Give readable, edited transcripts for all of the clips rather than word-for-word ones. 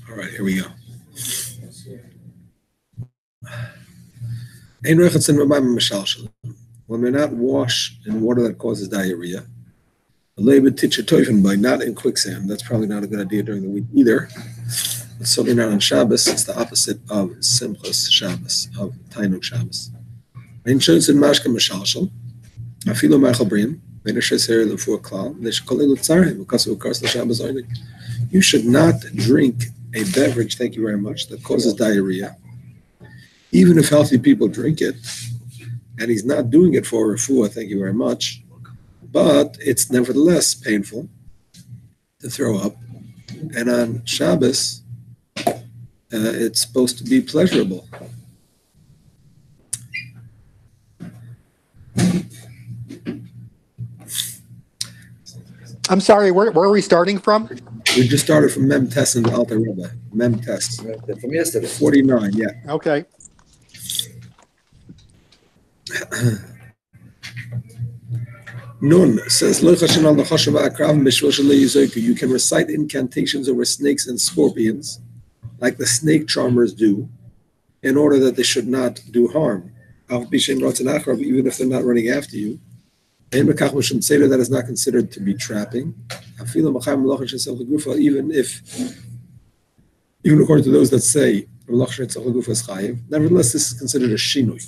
All right, here we go. When they're not washed in water that causes diarrhea, by not in quicksand. That's probably not a good idea during the week either. But certainly not on Shabbos. It's the opposite of Simchas Shabbos, of Tainuk Shabbos. You should not drink a beverage, thank you very much, that causes diarrhea. Even if healthy people drink it, and he's not doing it for refuah, thank you very much, but it's nevertheless painful to throw up. And on Shabbos, it's supposed to be pleasurable. I'm sorry, where are we starting from? We just started from Mem Test and Alter Rebbe. Mem Test. From yesterday. 49, yeah. Okay. Nun says, you can recite incantations over snakes and scorpions, like the snake charmers do, in order that they should not do harm. Even if they're not running after you. That is not considered to be trapping. Even according to those that say, nevertheless, this is considered a shinui.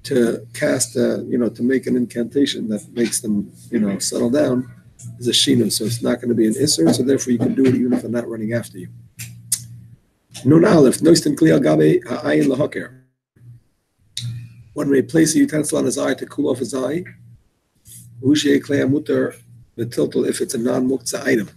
To cast, to make an incantation that makes them, settle down is a shinu. So it's not going to be an isser. So therefore, you can do it even if they're not running after you. Nun aleph noisten kli al gabe ha'ayin lahaker. When we place a utensil on his eye to cool off his eye, ushei klei amuter betiltel if it's a non-muktzah item.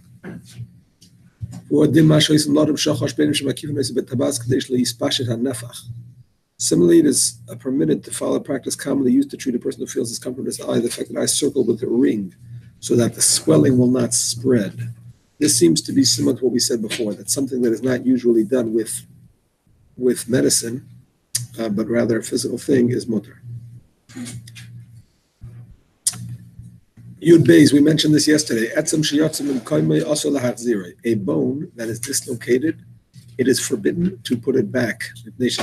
Similarly, it is permitted to follow a practice commonly used to treat a person who feels discomfort in his eye, the affected eye circled with a ring, so that the swelling will not spread. This seems to be similar to what we said before, that's something that is not usually done with medicine, but rather a physical thing is mutter. Yud Beis, we mentioned this yesterday. A bone that is dislocated, it is forbidden to put it back. This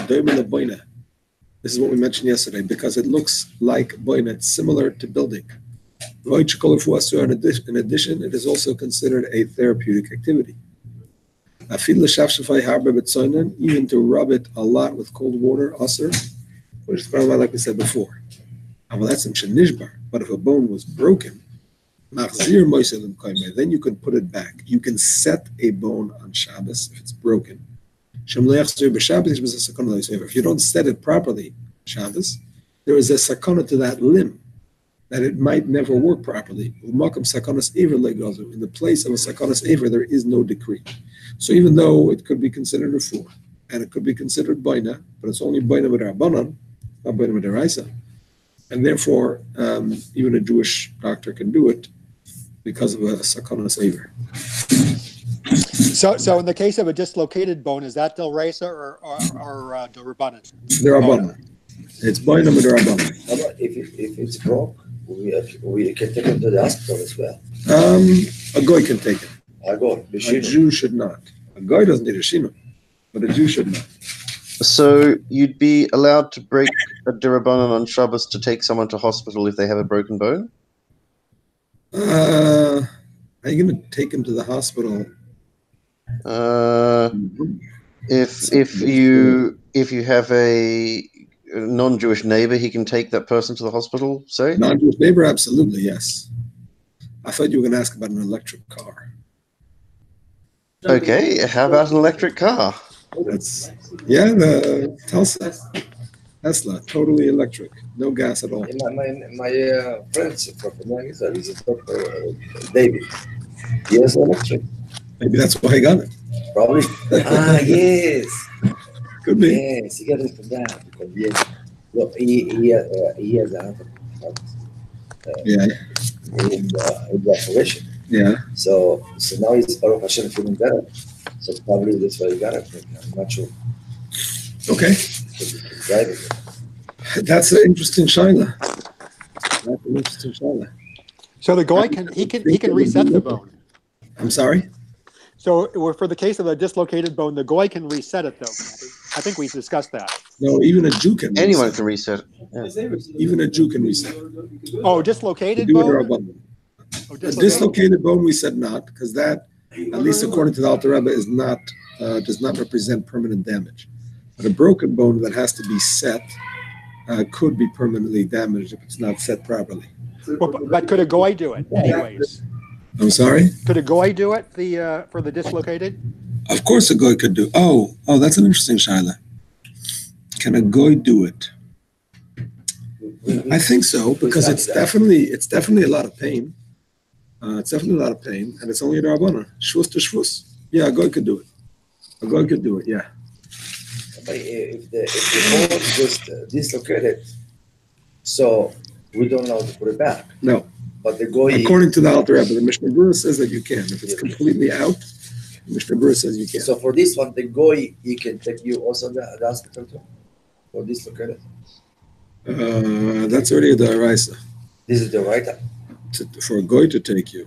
is what we mentioned yesterday, because it looks like boina, it's similar to building. In addition, it is also considered a therapeutic activity. Even to rub it a lot with cold water, asr, which is probably like we said before. But if a bone was broken, then you can put it back. You can set a bone on Shabbos if it's broken. If you don't set it properly, Shabbos, there is a sakana to that limb that it might never work properly. In the place of a sakanas aver, there is no decree. So even though it could be considered a fool, and it could be considered baina, but it's only baina with rabbanan, not baina with deraisa, and therefore even a Jewish doctor can do it because of a sakanas aver. So in the case of a dislocated bone, is that del reisa or del rabbanan? Derabanan. It's baina with rabbanan. How about if it's broke, we can take him to the hospital as well. A goy can take it. A Jew should not. A goy doesn't need a shino, but a Jew should not. So you'd be allowed to break a derabanan on Shabbos to take someone to hospital if they have a broken bone? Are you going to take him to the hospital? If you have a non-Jewish neighbor, he can take that person to the hospital, say? Non-Jewish neighbor, absolutely, yes. I thought you were going to ask about an electric car. Okay, how about an electric car? The Tesla, totally electric, no gas at all. My friends from Israel, he's a doctor, David. He has electric. Maybe that's why he got it. Probably. Yes. Could be. Yes, he got it from that. Because he has a heart in the operation. Yeah. So now he's Baruch Hashem feeling better. So probably that's why he got it. I'm not sure. Okay. That's an interesting shaila. So the guy can reset the bone. I'm sorry? So for the case of a dislocated bone, the goy can reset it, though. I think we discussed that. No, even a Jew can. Anyone reset. can reset. Yeah. Even a Jew can reset. Oh, We dislocated do it bone? rabbanon. Oh, A dislocated bone, we said not, because that, at least according to the Alter Rebbe, is not does not represent permanent damage. But a broken bone that has to be set could be permanently damaged if it's not set properly. But could a goy do it, anyways? I'm sorry? Could a goy do it for the dislocated? Of course a goy could do. Oh, that's an interesting shaila. Can a goy do it? I think so, because it's definitely a lot of pain. It's definitely a lot of pain, and it's only a rabbanon. Shvus to shvus. Yeah, a goy could do it. A goy could do it, yeah. But if the bone is just dislocated, so we don't know to put it back. No. But the goy, According to the Alter Rebbe, the Mishnah Berurah says that you can. If it's completely out, the Mishnah Berurah says you can. so for this one, the goy, he can take you also the hospital too? For dislocated? That's already the Araisa. This is the right. For a goy to take you,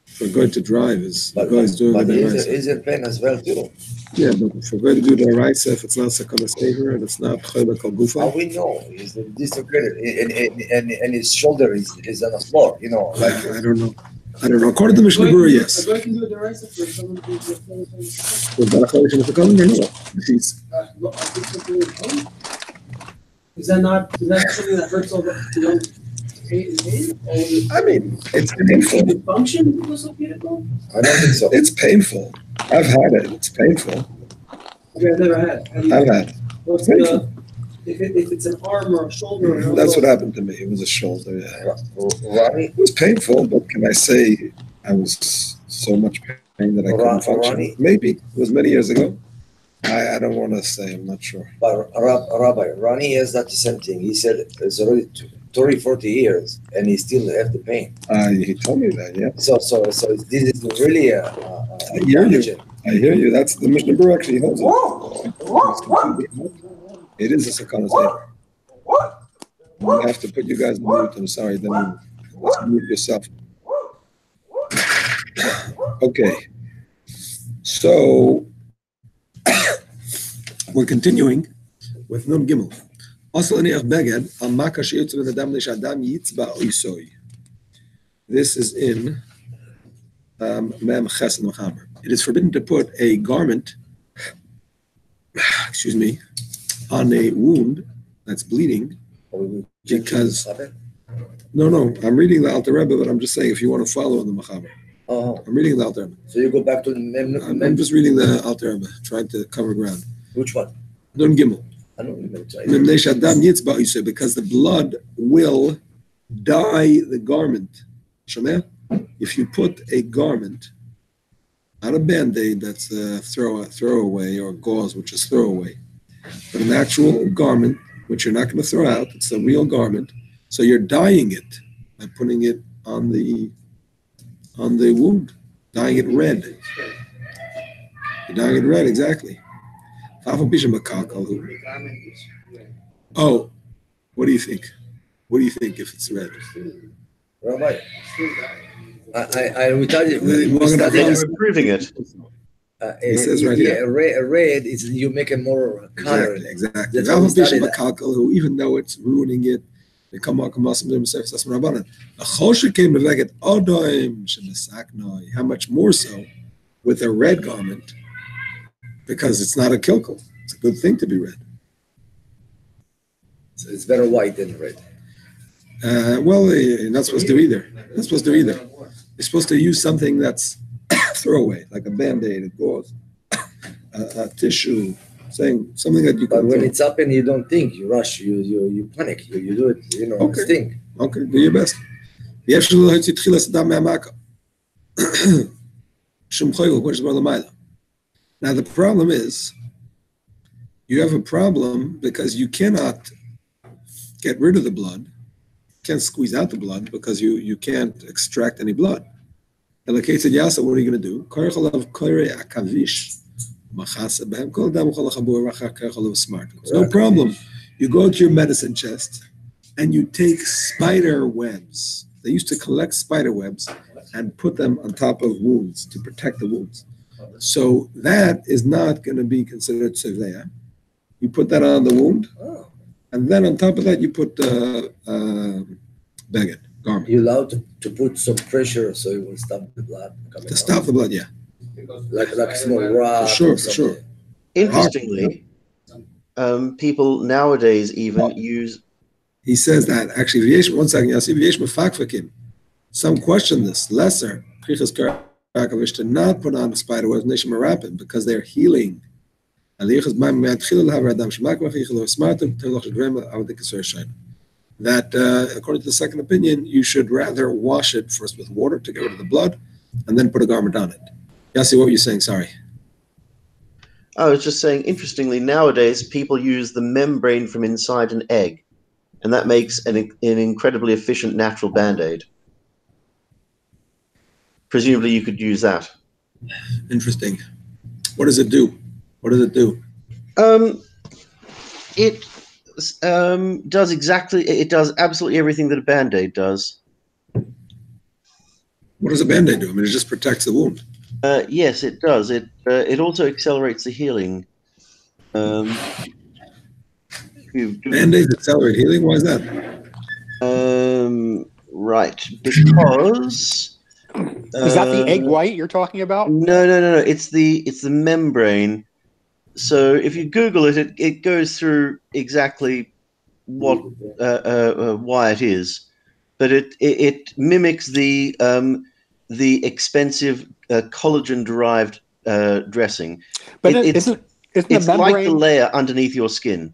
for a goy to drive, the goy is doing but the is Araisa. it pain as well too? Yeah, but for a goy to do the Araisa, if it's not Sakana Sever and it's not Chayla How Kalgufa, we know is dislocated and his shoulder is on the floor, you know, like I don't know. According to Mishnah Berurah, yes. A guy can do the rice for someone who's Was that a Chayla in the calendar? No. He's- Is that something that hurts all the pain? I mean, it's Can painful. it function with dislocated bone? I don't think so. It's painful. I've had it. It's painful. Okay, I've never had. I've had it. What's the, if it's an arm or a shoulder or an That's what elbow? happened to me. It was a shoulder. Yeah. Ronnie, It was painful, but can I say I was so much pain that I couldn't function? Ronnie? Maybe. It was many years ago. I don't want to say. I'm not sure. but Rabbi, Ronnie has that the same thing. He said it's already 30, 40 years and he still have the pain. He told me that, yeah. So this is really a hear you. I hear you. That's the Mishnah Berurah actually holds it. It is a sakana saver. I have to put you guys in mute. I'm sorry. Then let's mute yourself. Okay. So we're continuing with Nun Gimel. This is in Mem Ches Mechaber. It is forbidden to put a garment, on a wound that's bleeding, because no, I'm reading the Alter Rebbe, but I'm just saying if you want to follow on the Mechaber. Oh, I'm reading the Alter Rebbe. so you go back to the I'm just reading the Alter Rebbe, trying to cover ground. which one? Nun Gimel. I don't remember. Because the blood will dye the garment. Shomeh? If you put a garment, not a band-aid that's a throwaway, or gauze, which is throwaway, but an actual garment, which you're not going to throw out, it's a real garment. So you're dyeing it by putting it on the wound, dyeing it red. You're dyeing it red, exactly. Oh, what do you think? What do you think if it's red? Rabbi, I will tell you. They're improving it. It says right here. Red is you make it more color. Exactly. That's how we studied Who, even though it's ruining it, they come out and how much more so with a red garment, because it's not a kilkel. It's a good thing to be red. So it's better white than red. Well, you're not supposed to either. Not supposed to either. You're supposed to use something that's throwaway, like a band-aid, a gauze, a tissue, something that you can. But when throw. it's up and you don't think, you rush, you panic, you do it, Okay. sting. Okay, do your best. Now the problem is, you have a problem because you cannot get rid of the blood. You can't squeeze out the blood because you can't extract any blood. And the case of Yasa, what are you going to do? No problem. You go to your medicine chest and you take spider webs. They used to collect spider webs and put them on top of wounds to protect the wounds. So that is not going to be considered sevea. You put that on the wound, Oh. and then on top of that, you put beged, garment. You're allowed to put some pressure so it will stop the blood coming To out. stop the blood, yeah. Like a small rock. For sure, or for sure. something. Interestingly, people nowadays even use. He says that actually. V'yesh, one second, Yossi. V'yesh mefakfakim. Some question this lesser to not put on the spider webs nation marapim because they're healing. That according to the second opinion, you should rather wash it first with water to get rid of the blood, and then put a garment on it. Yossi, what were you saying? Sorry. I was just saying, interestingly, nowadays people use the membrane from inside an egg, and that makes an incredibly efficient natural Band-Aid. Presumably you could use that. Interesting. What does it do? What does it do? It does absolutely everything that a Band-Aid does. What does a Band-Aid do? I mean, it just protects the wound. Yes, it does. It also accelerates the healing. Band-Aids accelerate healing? Why is that? Right, because Is that the egg white you're talking about? No. It's the membrane. So if you Google it, it goes through exactly what why it is, but it mimics the expensive collagen-derived dressing. But it's the membrane like the layer underneath your skin.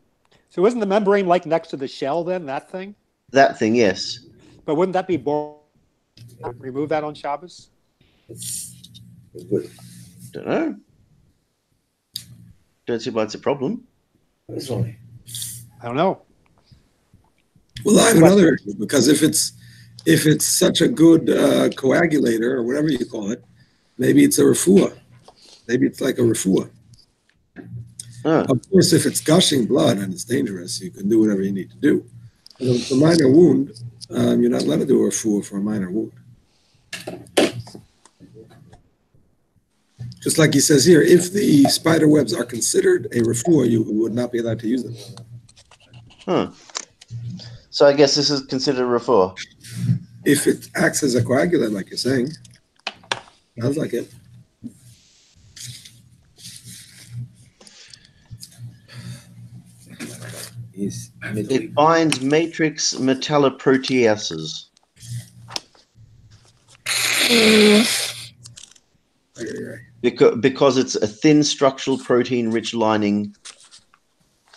So isn't the membrane like next to the shell then? That thing? That thing, yes. But wouldn't that be boring? Remove that on Shabbos? It's good. Don't know. Don't see why it's a problem. It's only. I don't know. Well, I have another issue, because if it's such a good coagulator or whatever you call it, maybe it's a refuah. Maybe it's like a refuah. Of course, if it's gushing blood and it's dangerous, you can do whatever you need to do. But if it's a minor wound, you're not allowed to do a refuah for a minor wound. Just like he says here, if the spider webs are considered a refuah, you would not be allowed to use them. So I guess this is considered a refuah. If it acts as a coagulant, like you're saying, sounds like it. It binds matrix metalloproteases. Because it's a thin structural protein-rich lining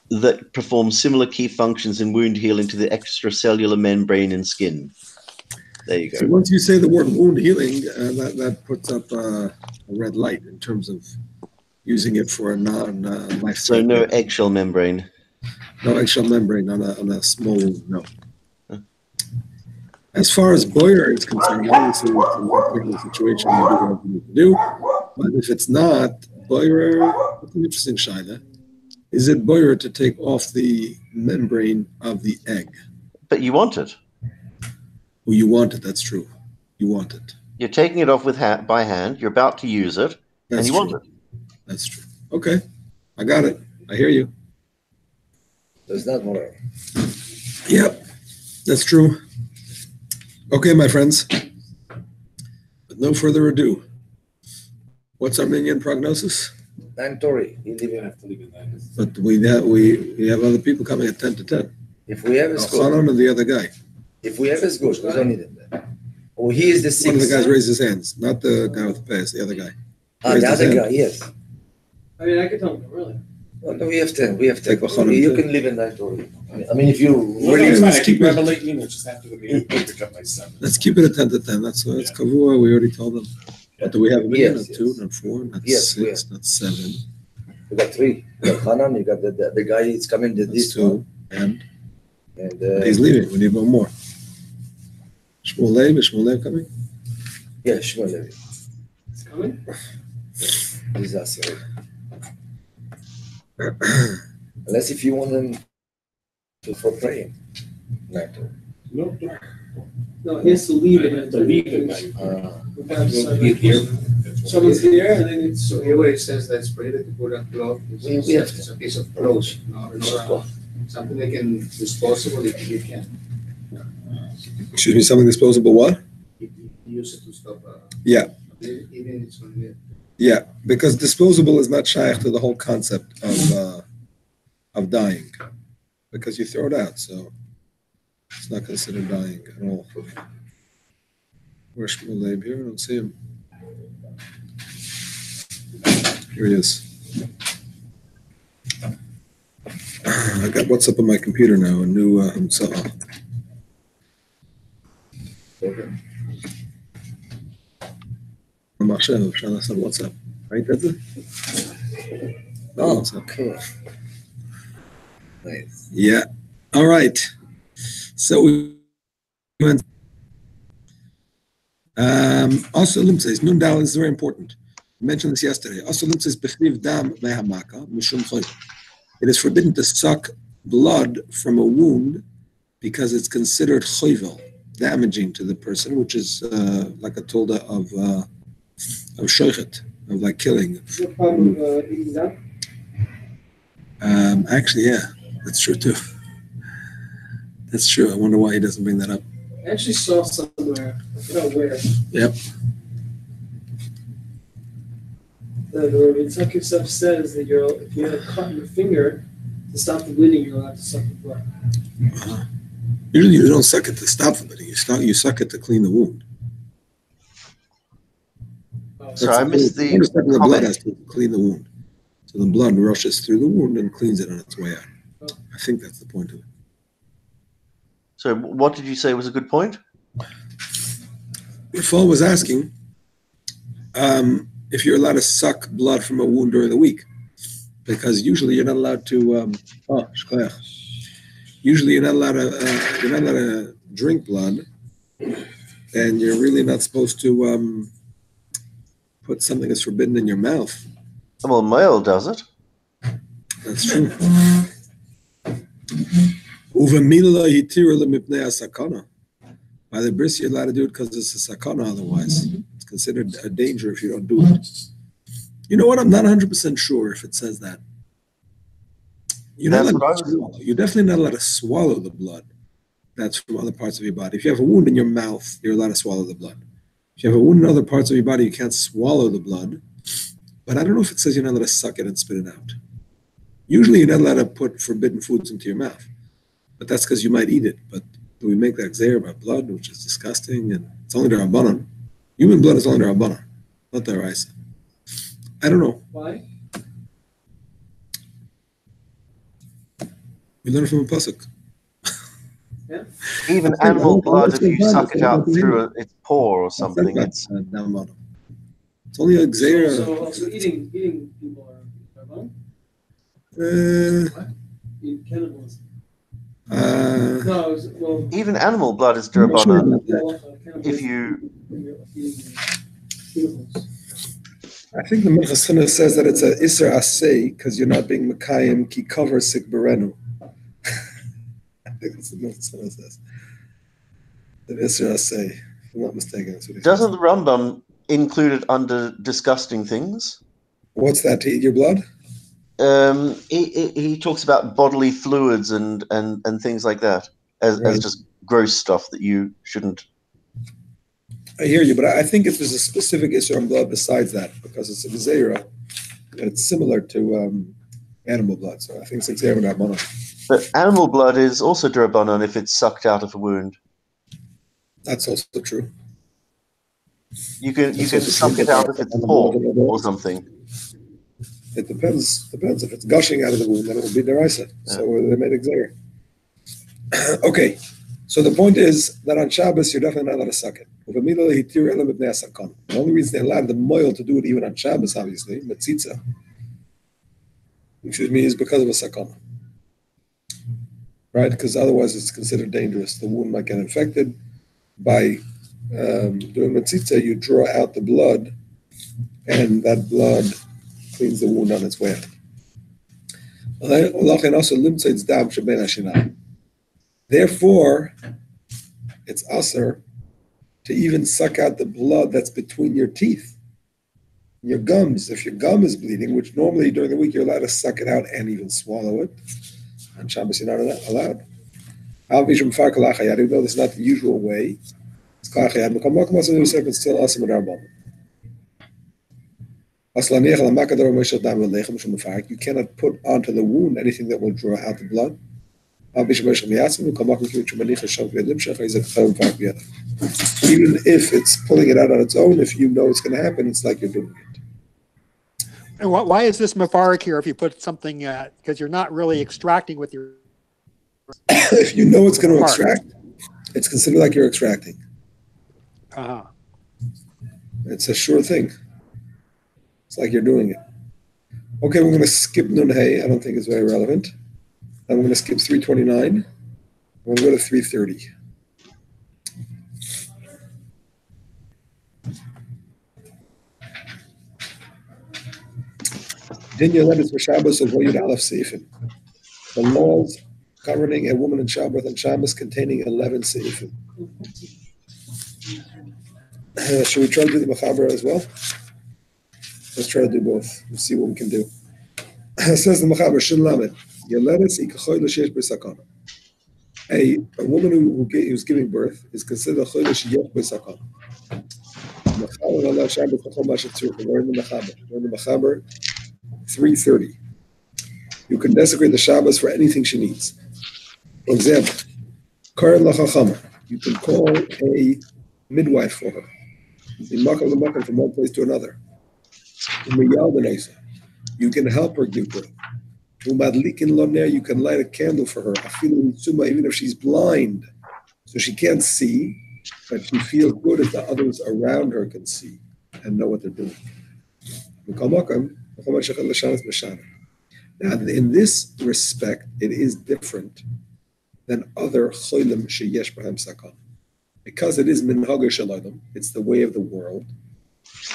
that performs similar key functions in wound healing to the extracellular membrane and skin. There you go. So once you say the word wound healing, that puts up a red light in terms of using it for a non-life. So no eggshell membrane. No eggshell membrane on a small wound, no. As far as boiler is concerned, obviously it's a more critical situation. You do whatever you need to do. But if it's not, boiler, it's an interesting shaila. Is it boiler to take off the membrane of the egg? But you want it. Well, you want it, that's true. You want it. You're taking it off by hand. You're about to use it, and you want it. That's true. Okay, I got it. I hear you. There's not more. Yep, that's true. Okay, my friends. With no further ado, what's our minion prognosis? 9:30. You have to leave at 9. But we have other people coming at 10 to 10. If we have a score. Chanan and the other guy. If we have a score, we don't need him then. Oh, he is the One sixth. of the guys raised his hands, not the guy with the pass, the other guy. The other guy, yes. I mean, I could tell them early. Well, no, we have 10. We have 10. Take a You can leave at 9:30. I mean, if you Really, really. it's fine. I keep keep it- have a late meeting. Just have to pick up my son. Let's keep it at 10 to 10. That's Kavua. We already told them. But do we have a minion? Yes, Not 2, yes. not 4, not Yes, we 6, not 7. You got 3. You got Hanan, you got the guy is coming to That's this 2. one. And And he's leaving. We need one more. Shmuel Lev, is Shmuel Lev coming? yeah, Shmuel Levi. It's coming. Disaster. Unless if you want them for praying. 9:30. No, No, he has to leave it. to leave it. Uh, We have to We'll start be here. like- someone's here and then it's. So here where it says that it's prohibited to put on cloth, We have it's a piece of clothes, or something like an disposable if you can. Excuse me, something disposable what? If you use it to stop. Yeah. Even it's going to Yeah, because disposable is not shaykh to the whole concept of dying, because you throw it out, so it's not considered dying at all. Where's Shmuel Leib here? I don't see him. Here he is. I got what's up on my computer now, a new Hamzah. המחשב, אפשר לעשות וואטסאפ. ראית את זה? Oh, WhatsApp. cool. Nice. Yeah. All right. So we went. Also, lim says nun dal is very important. I mentioned this yesterday. Also, lim says bechriv dam mehamaka mishum choy. It is forbidden to suck blood from a wound because it's considered choyvel, damaging to the person, which is like a tolda of shoichet, of like killing. Is there a problem with eating that? Actually, yeah, that's true too. That's true. I wonder why he doesn't bring that up. I actually saw somewhere, I forgot where, Yep. that where Yitzhak Yosef says that if you have a cut in your finger, to stop the bleeding, you're allowed to suck the blood. Usually, you don't suck it to stop the bleeding. You suck it to clean the wound. So I missed the blood comment. has to clean the wound. So the blood rushes through the wound and cleans it on its way out. I think that's the point of it. So what did you say was a good point? Paul was asking if you're allowed to suck blood from a wound during the week, because usually you're not allowed to. Usually you're not allowed to drink blood, and you're really not supposed to put something that's forbidden in your mouth. Well, male does it. That's true. By the bris, you're allowed to do it because it's a sakana. Otherwise, it's considered a danger if you don't do it. You know what? I'm not 100% sure if it says that. You're definitely not allowed to swallow the blood that's from other parts of your body. If you have a wound in your mouth, you're allowed to swallow the blood. If you have a wound in other parts of your body, you can't swallow the blood. But I don't know if it says you're not allowed to suck it and spit it out. Usually you're not allowed to put forbidden foods into your mouth. But that's because you might eat it. But do we make that gzeir about blood, which is disgusting, and it's only the Rabbanon. Human blood is only the Rabbanon, not the Raisa. I don't know. Why? We learn from a pasuk. Yeah. Even animal blood, if you suck it out through its pore or something, it's down bottom. It's only a gzeir. So eating people are wrong? Eating cannibals. No, it was, well, even animal blood is I'm not sure derabana. about that. If you I think the Minchas Chinuch says that it's a Isser Asay because you're not being Mekayim ki cover sik berenu. I think that's what the Minchas Chinuch says. The Isser Asay, if I'm not mistaken. That's what he doesn't says. the Rambam include it under disgusting things? What's that, to eat your blood? He talks about bodily fluids and things like that as just gross stuff that you shouldn't. I hear you, but I think if there's a specific Isser on blood besides that, because it's a Gzeira, and it's similar to animal blood, so I think it's a Gzeira without mono. But animal blood is also derabanan if it's sucked out of a wound. That's also true. You can suck it out if it's paw or something. It depends. If it's gushing out of the wound, then it will be deraisa. Yeah. So they made it Gzeira. Okay. So the point is that on Shabbos, you're definitely not allowed to suck it. The only reason they allowed the moil to do it even on Shabbos, obviously, metzitza, excuse me, is because of a sakana. Right? Because otherwise it's considered dangerous. The wound might get infected. By doing metzitza, you draw out the blood, and that blood cleans the wound on its way out. Therefore, it's usher to even suck out the blood that's between your teeth. Your gums, if your gum is bleeding, which normally during the week you're allowed to suck it out and even swallow it, on Shabbos you're not allowed. Even though this is not the usual way, it's still awesome in our moment. You cannot put onto the wound anything that will draw out the blood. Even if it's pulling it out on its own, if you know it's going to happen, it's like you're doing it. And why is this mefarik here if you put something, because you're not really extracting with your... If you know it's going to extract, it's considered like you're extracting. Uh-huh. It's a sure thing. It's like you're doing it. Okay, we're going to skip Nun Hey. I don't think it's very relevant. And we're going to skip 329. We're going to go to 330. Din Yoledes B'Shabbos of Vayud Aleph Seifim. The laws governing a woman in childbirth and Shabbos containing 11 Seifim. Should we try to do the Mechaber as well? Let's try to do both. We'll see what we can do. Says the Mechaber, Shin Lamed, Yoledes Ikachoy L'Sheish B'Sakana. A woman who's giving birth is considered a Chodesh Yesh B'Sakana. Mechaber Allah Shabbos L'Chol Mashatzur. We're in the Mechaber 330. You can desecrate the Shabbos for anything she needs. For example, Karan L'Chachama. You can call a midwife for her. From one place to another. You can help her give birth. You can light a candle for her, even if she's blind, so she can't see, but she feels good if the others around her can see and know what they're doing. Now, in this respect, it is different than other cholim sheyesh b'hem sakan. Because it is minhag shalayim, it's the way of the world,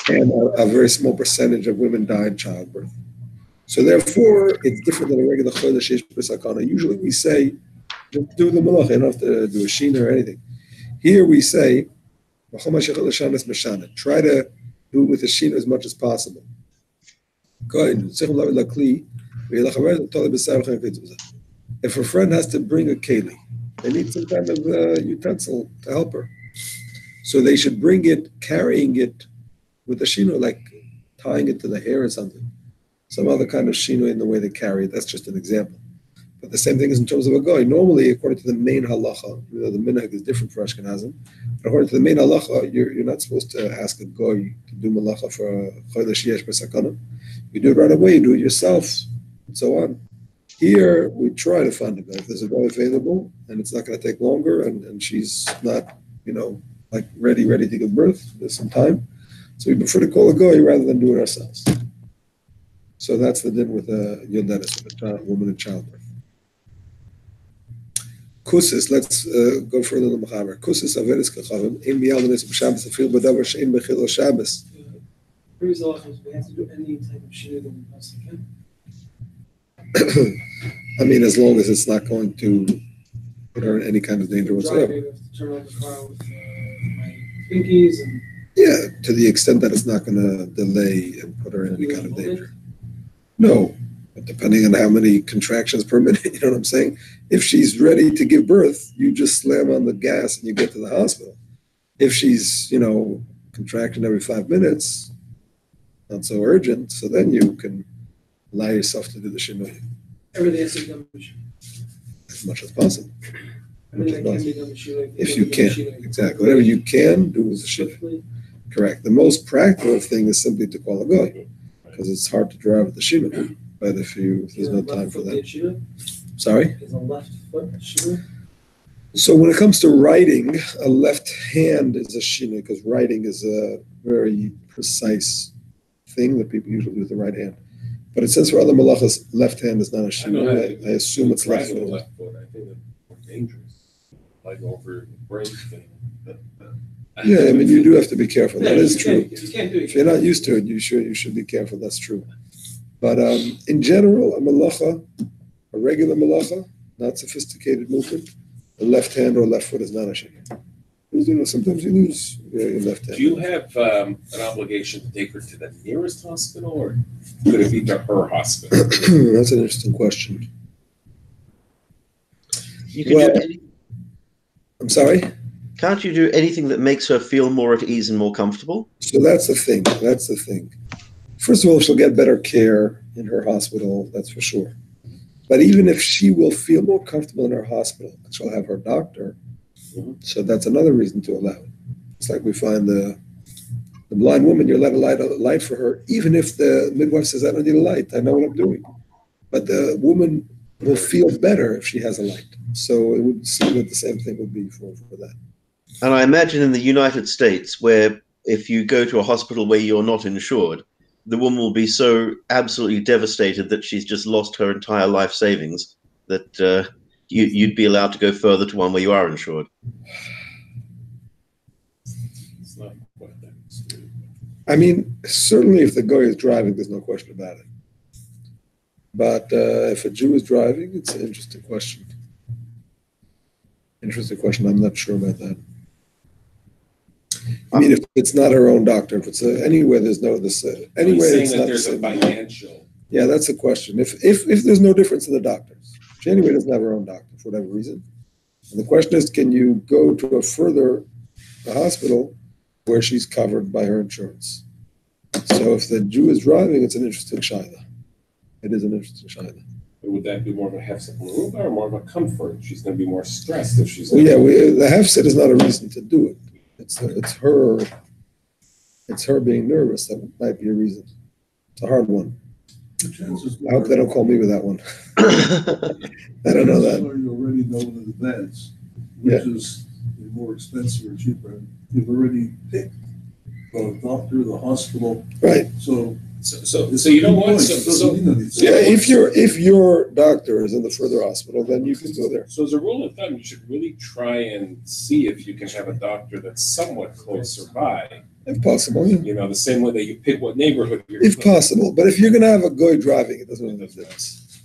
and a very small percentage of women die in childbirth. So therefore, it's different than a regular chodesh sheyesh b'sakana. Usually we say, just do the malach, you don't have to do a shina or anything. Here we say, try to do it with the shina as much as possible. If a friend has to bring a keli, they need some kind of utensil to help her. So they should bring it, carrying it with a shino, like tying it to the hair or something. Some other kind of shino in the way they carry it. That's just an example. But the same thing is in terms of a goy. Normally, according to the main halacha, the minhag is different for Ashkenazim, but according to the main halacha, you're not supposed to ask a goy to do malacha for a chodesh yesh b'sakana. You do it right away, you do it yourself, and so on. Here, we try to find a guy. If there's a guy available, and it's not going to take longer, and she's not, like ready to give birth, there's some time. So we prefer to call a guy rather than do it ourselves. So that's the din with a yoledes, with a woman in childbirth. Kusis, let's go further than the Mechaber. Kusis averes kachavim, im yaldenes b'Shabbos afil b'davar she'im b'chil Shabbos. Previous halachas, we have to do any type of shina that we possibly can. I mean, as long as it's not going to put her in any kind of danger whatsoever. Driving, we have to turn on the car with my pinkies and... Yeah, to the extent that it's not going to delay and put her in any kind of danger. No, but depending on how many contractions per minute, you know what I'm saying? If she's ready to give birth, you just slam on the gas and you get to the hospital. If she's, contracting every 5 minutes, not so urgent, so then you can allow yourself to do the shinui. Everything has to be done with shina. As much as possible. Everything that can be done with shina. If you can, exactly. Whatever you can do is a shina. Correct. The most practical thing is simply to call a goy, because it's hard to drive with the shina. But if there's no time for that. Sorry? Is a left foot a shina? So when it comes to writing, a left hand is a shina, because writing is a very precise thing that people usually do with the right hand. But it says for other malachas, left hand is not a shina. I assume it's left foot. I think it's more dangerous, like over brain thing. Yeah, I mean, you do have to be careful. That is true. If you can't do it, If you're not used to it, you should be careful. That's true. But in general, a malacha, a regular malacha, not sophisticated movement, the left hand or left foot is not a shina. Because, sometimes you lose your left hand. Do you have an obligation to take her to the nearest hospital, or could it be to her hospital? That's an interesting question. You can Well- do any, I'm sorry? can't you do anything that makes her feel more at ease and more comfortable? So that's the thing. That's the thing. First of all, she'll get better care in her hospital, that's for sure. But even if she will feel more comfortable in her hospital, she'll have her doctor. So that's another reason to allow it. It's like we find the blind woman, you let a light for her, even if the midwife says, I don't need a light, I know what I'm doing. But the woman will feel better if she has a light. So it would seem that the same thing would be for that. And I imagine in the United States, where if you go to a hospital where you're not insured, the woman will be so absolutely devastated that she's just lost her entire life savings that you'd be allowed to go further to one where you are insured. It's not quite that extreme. I mean, certainly if the guy is driving, there's no question about it. But if a Jew is driving, it's an interesting question. Interesting question. I'm not sure about that. I mean, if it's not her own doctor, if it's anywhere, there's no this. Anyway, Saying it's that not the there's a same. financial. Yeah, that's the question. If there's no difference in the doctors, she anyway doesn't have her own doctor for whatever reason. And the question is, can you go to a hospital where she's covered by her insurance? So if the Jew is driving, it's an interesting shaila. It is an interesting shaila. Would that be more of a hefset or more of a comfort? She's going to be more stressed if she's. Well, yeah, the hefset is not a reason to do it. It's her being nervous that might be a reason. It's a hard one. I hope they don't call me with that one. I don't know that. You already know in advance, which is more expensive or cheaper. You've already picked the doctor, the hospital. Right. So you know what? Yeah, if your doctor is in the further hospital, then you can go there. So as a rule of thumb, you should really try and see if you can have a doctor that's somewhat closer by. If possible, yeah. You know, the same way that you pick what neighborhood you're If possible. But if you're going to have a guy driving, it doesn't make a difference.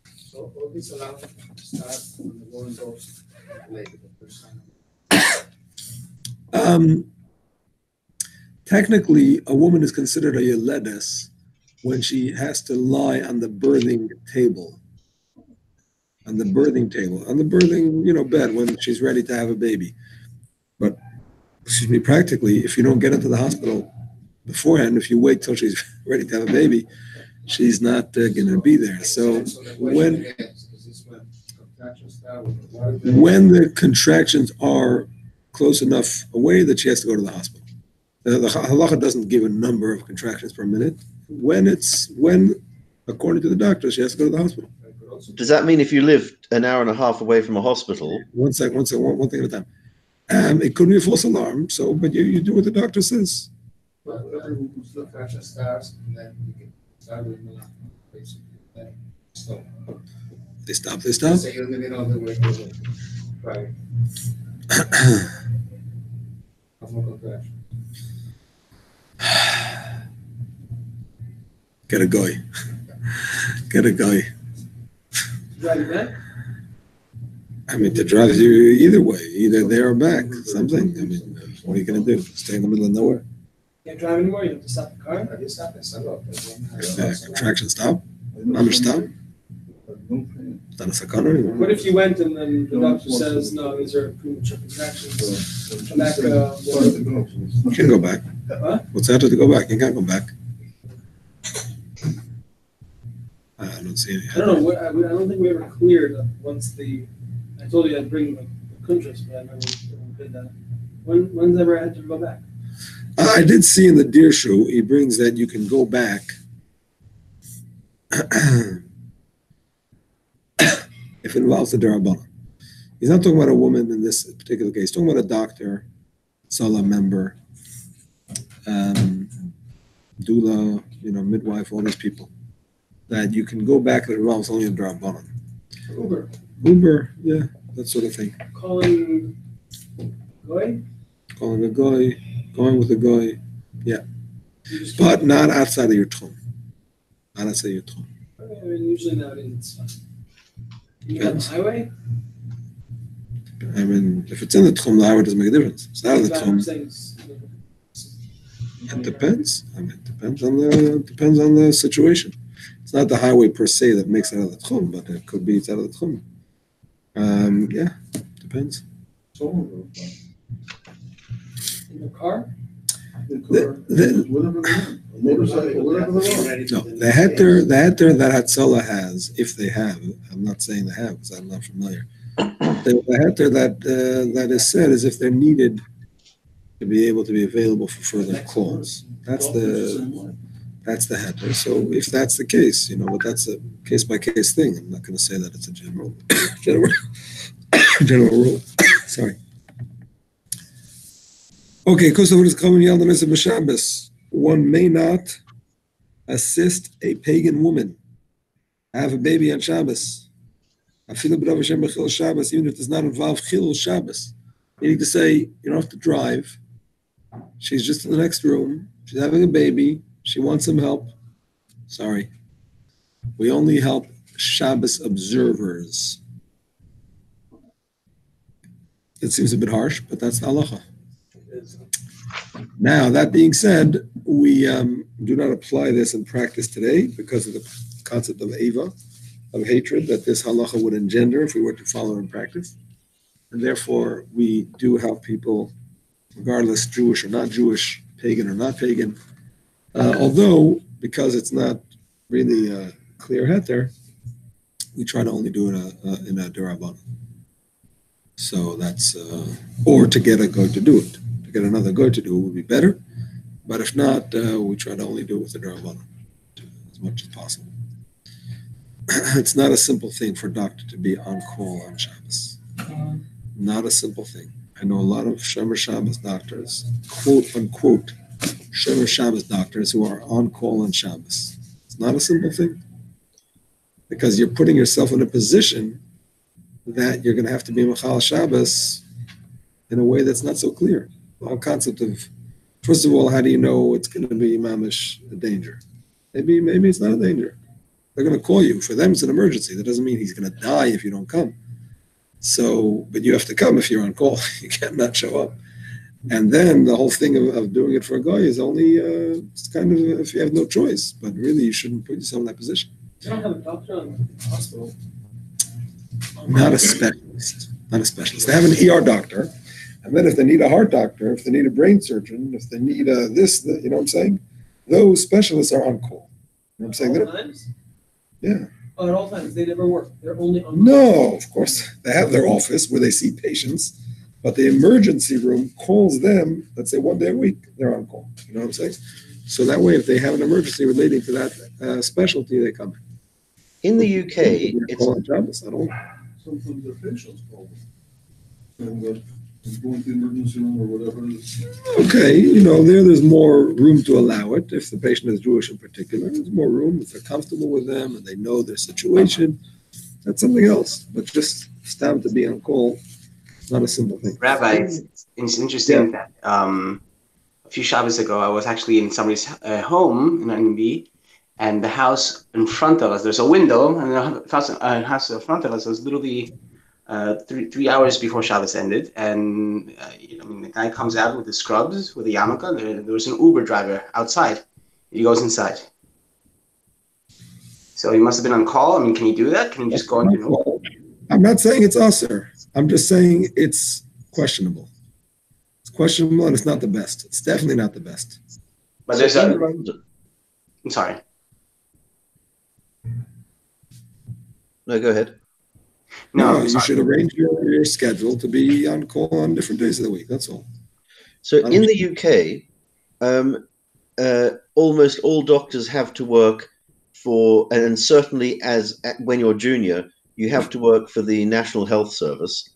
So all these allow to start when the woman goes late the first time. Technically, a woman is considered a yeledes when she has to lie on the birthing table. On the birthing, bed when she's ready to have a baby. But, practically, if you don't get into the hospital beforehand, if you wait till she's ready to have a baby, she's not going to be there. So when the contractions are close enough away that she has to go to the hospital. The halacha doesn't give a number of contractions per minute. When according to the doctor, she has to go to the hospital. Does that mean if you live an hour and a half away from a hospital? One thing at a time. It could be a false alarm. But you do what the doctor says. But whoever the contraction starts, and then you can start with the basically. So They stop. say you're living on the way to the right. No more contraction. Get a guy. Drive back? I mean, to drive you either way, either there or back, something. I mean, what are you going to do? Stay in the middle of nowhere? Can't drive anymore, you have to stop the car? I just stop and stop up. Contraction stop? Number stop? It's not a sakana anymore. What if you went and then the doctor says, no, these are premature contractions? Come back, You can go back. What? What's after to go back? You can't go back. I don't see any. I don't know, I don't think we ever cleared once I told you I'd bring the kuntras, but I never did that. When's ever I had to go back? I did see in the deer show, he brings that you can go back if it involves the derabana. He's not talking about a woman in this particular case. He's talking about a doctor, Salah member, doula, midwife, all these people. That you can go back if it involves only a derabana. Uber, yeah, that sort of thing. Calling Goy? Calling a guy, going with a guy, yeah. But not outside of your tchum. Not outside of your tchum. I mean, usually nowadays it's fine. You on the highway? I mean, if it's in the tchum, the highway doesn't make a difference. If it's out of the That's what I'm tchum. saying. It depends. I mean, it depends on the situation. It's not the highway per se that makes it out of the tchum, but it could be it's out of the tchum. Yeah, depends. Someone In the car? whatever they want, a motorcycle, whatever they want. No, the heter that Hatzalah has, if they have, I'm not saying they have because I'm not familiar. The heter that is said is if they're needed to be able to be available for further calls. That's the heter. So if that's the case, but that's a case by case thing. I'm not going to say that it's a general rule. Sorry. Okay, one may not assist a pagan woman have a baby on Shabbos. Even if it does not involve Chilul Shabbos. Meaning to say, you don't have to drive. She's just in the next room. She's having a baby. She wants some help. Sorry. We only help Shabbos observers. It seems a bit harsh, but that's the halacha. Now, that being said, we do not apply this in practice today because of the concept of Eva, of hatred, that this halacha would engender if we were to follow in practice. And therefore, we do help people, regardless Jewish or not Jewish, pagan or not pagan. Although, because it's not really a clear heter, we try to only do it in a derabbanan. So that's, or to get a goy to do it. To get another goy to do it would be better. But if not, we try to only do it with the derabbanan as much as possible. It's not a simple thing for a doctor to be on call on Shabbos. Not a simple thing. I know a lot of Shomer Shabbos doctors, quote unquote, Shomer Shabbos doctors who are on call on Shabbos. It's not a simple thing because you're putting yourself in a position that you're going to have to be Machal Shabbos in a way that's not so clear. The whole concept of, first of all, how do you know it's going to be mamish a danger? Maybe it's not a danger. They're going to call you. For them, it's an emergency. That doesn't mean he's going to die if you don't come. So, but you have to come if you're on call. You can't not show up. And then the whole thing of doing it for a guy is only it's kind of if you have no choice. But really, you shouldn't put yourself in that position. You don't have a doctor in the hospital. Not a specialist. Not a specialist. They have an ER doctor. And then if they need a heart doctor, if they need a brain surgeon, if they need you know what I'm saying? Those specialists are on call. You know what I'm saying? At all times? Yeah. Oh, at all times. They never work. They're only on call. No, of course. They have their office where they see patients, but the emergency room calls them, let's say 1 day a week, they're on call. You know what I'm saying? So that way, if they have an emergency relating to that specialty, they come. In the UK, it's on Shabbos, I don't. Sometimes their patients call them. And going to the emergency room or whatever it is. Okay, there's more room to allow it. If the patient is Jewish in particular, there's more room. If they're comfortable with them and they know their situation, that's something else. But just stam to be on call, not a simple thing. Rabbi, it's interesting that a few Shabbos ago, I was actually in somebody's home in NB, and the house in front of us, there's a window, and the house in front of us was literally 3 hours before Shabbos ended, and the guy comes out with the scrubs, with a yarmulke. There was an Uber driver outside. He goes inside. So he must have been on call. Can you do that? Can you just go into an Uber? I'm not saying it's usher. I'm just saying it's questionable. It's questionable, and it's not the best. It's definitely not the best. But there's I'm sorry. No, go ahead. No, you should arrange your schedule to be on call on different days of the week. That's all. So in the UK, almost all doctors have to work for, and certainly when you're junior, you have to work for the National Health Service,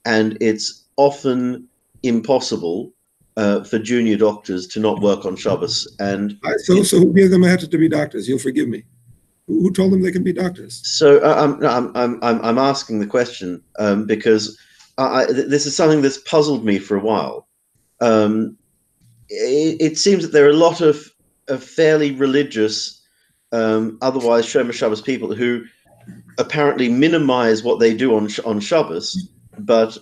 and it's often impossible for junior doctors to not work on Shabbos. And so who gave them a heter to be doctors? You'll forgive me. Who told them they can be doctors? So I'm asking the question because this is something that's puzzled me for a while. It seems that there are a lot of fairly religious, otherwise Shomer Shabbos people who apparently minimize what they do on Shabbos, but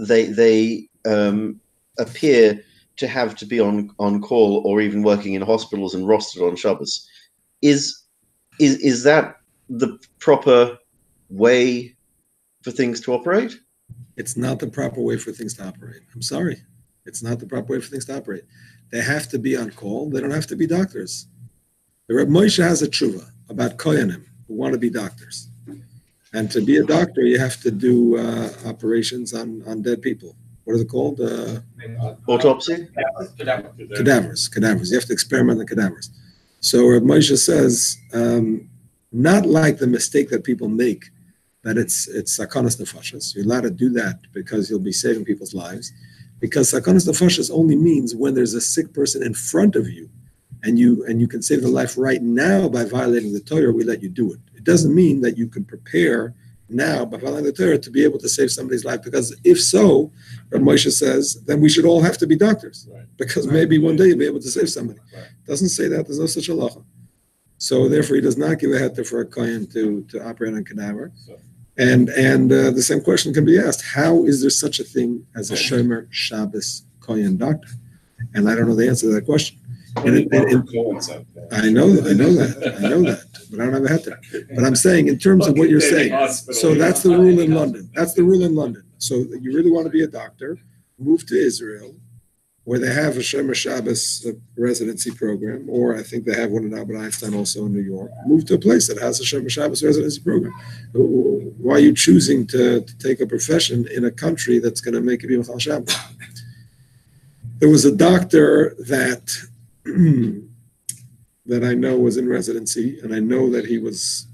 they appear to have to be on call or even working in hospitals and rostered on Shabbos. Is that the proper way for things to operate? It's not the proper way for things to operate. I'm sorry. It's not the proper way for things to operate. They have to be on call. They don't have to be doctors. The Reb Moshe has a tshuva about koyanim who want to be doctors. And to be a doctor, you have to do operations on dead people. What are they called? Autopsy? Cadavers. You have to experiment on cadavers. So Reb Moshe says, not like the mistake that people make, that it's sakonas nefashos. You're allowed to do that because you'll be saving people's lives. Because sakonas nefashos only means when there's a sick person in front of you, and you can save the life right now by violating the Torah, we let you do it. It doesn't mean that you can prepare now by violating the Torah to be able to save somebody's life. Because if so, Rav Moshe says, then we should all have to be doctors. Right. Because maybe one day you'll be able to save somebody. Right. Doesn't say that. There's no such halacha. So therefore, he does not give a heter for a kohen to operate on cadaver. So. And the same question can be asked: how is there such a thing as a shomer Shabbos kohen doctor? And I don't know the answer to that question. I know that, but I don't have a heter. But I'm saying, in terms of what you're saying, so that's the rule in London. That's the rule in London. So you really want to be a doctor, move to Israel, where they have a Shomer Shabbos residency program, or I think they have one in Albert Einstein also in New York. Move to a place that has a Shomer Shabbos residency program. Why are you choosing to take a profession in a country that's going to make it be Machal Shabbos? There was a doctor that I know was in residency, and I know that he was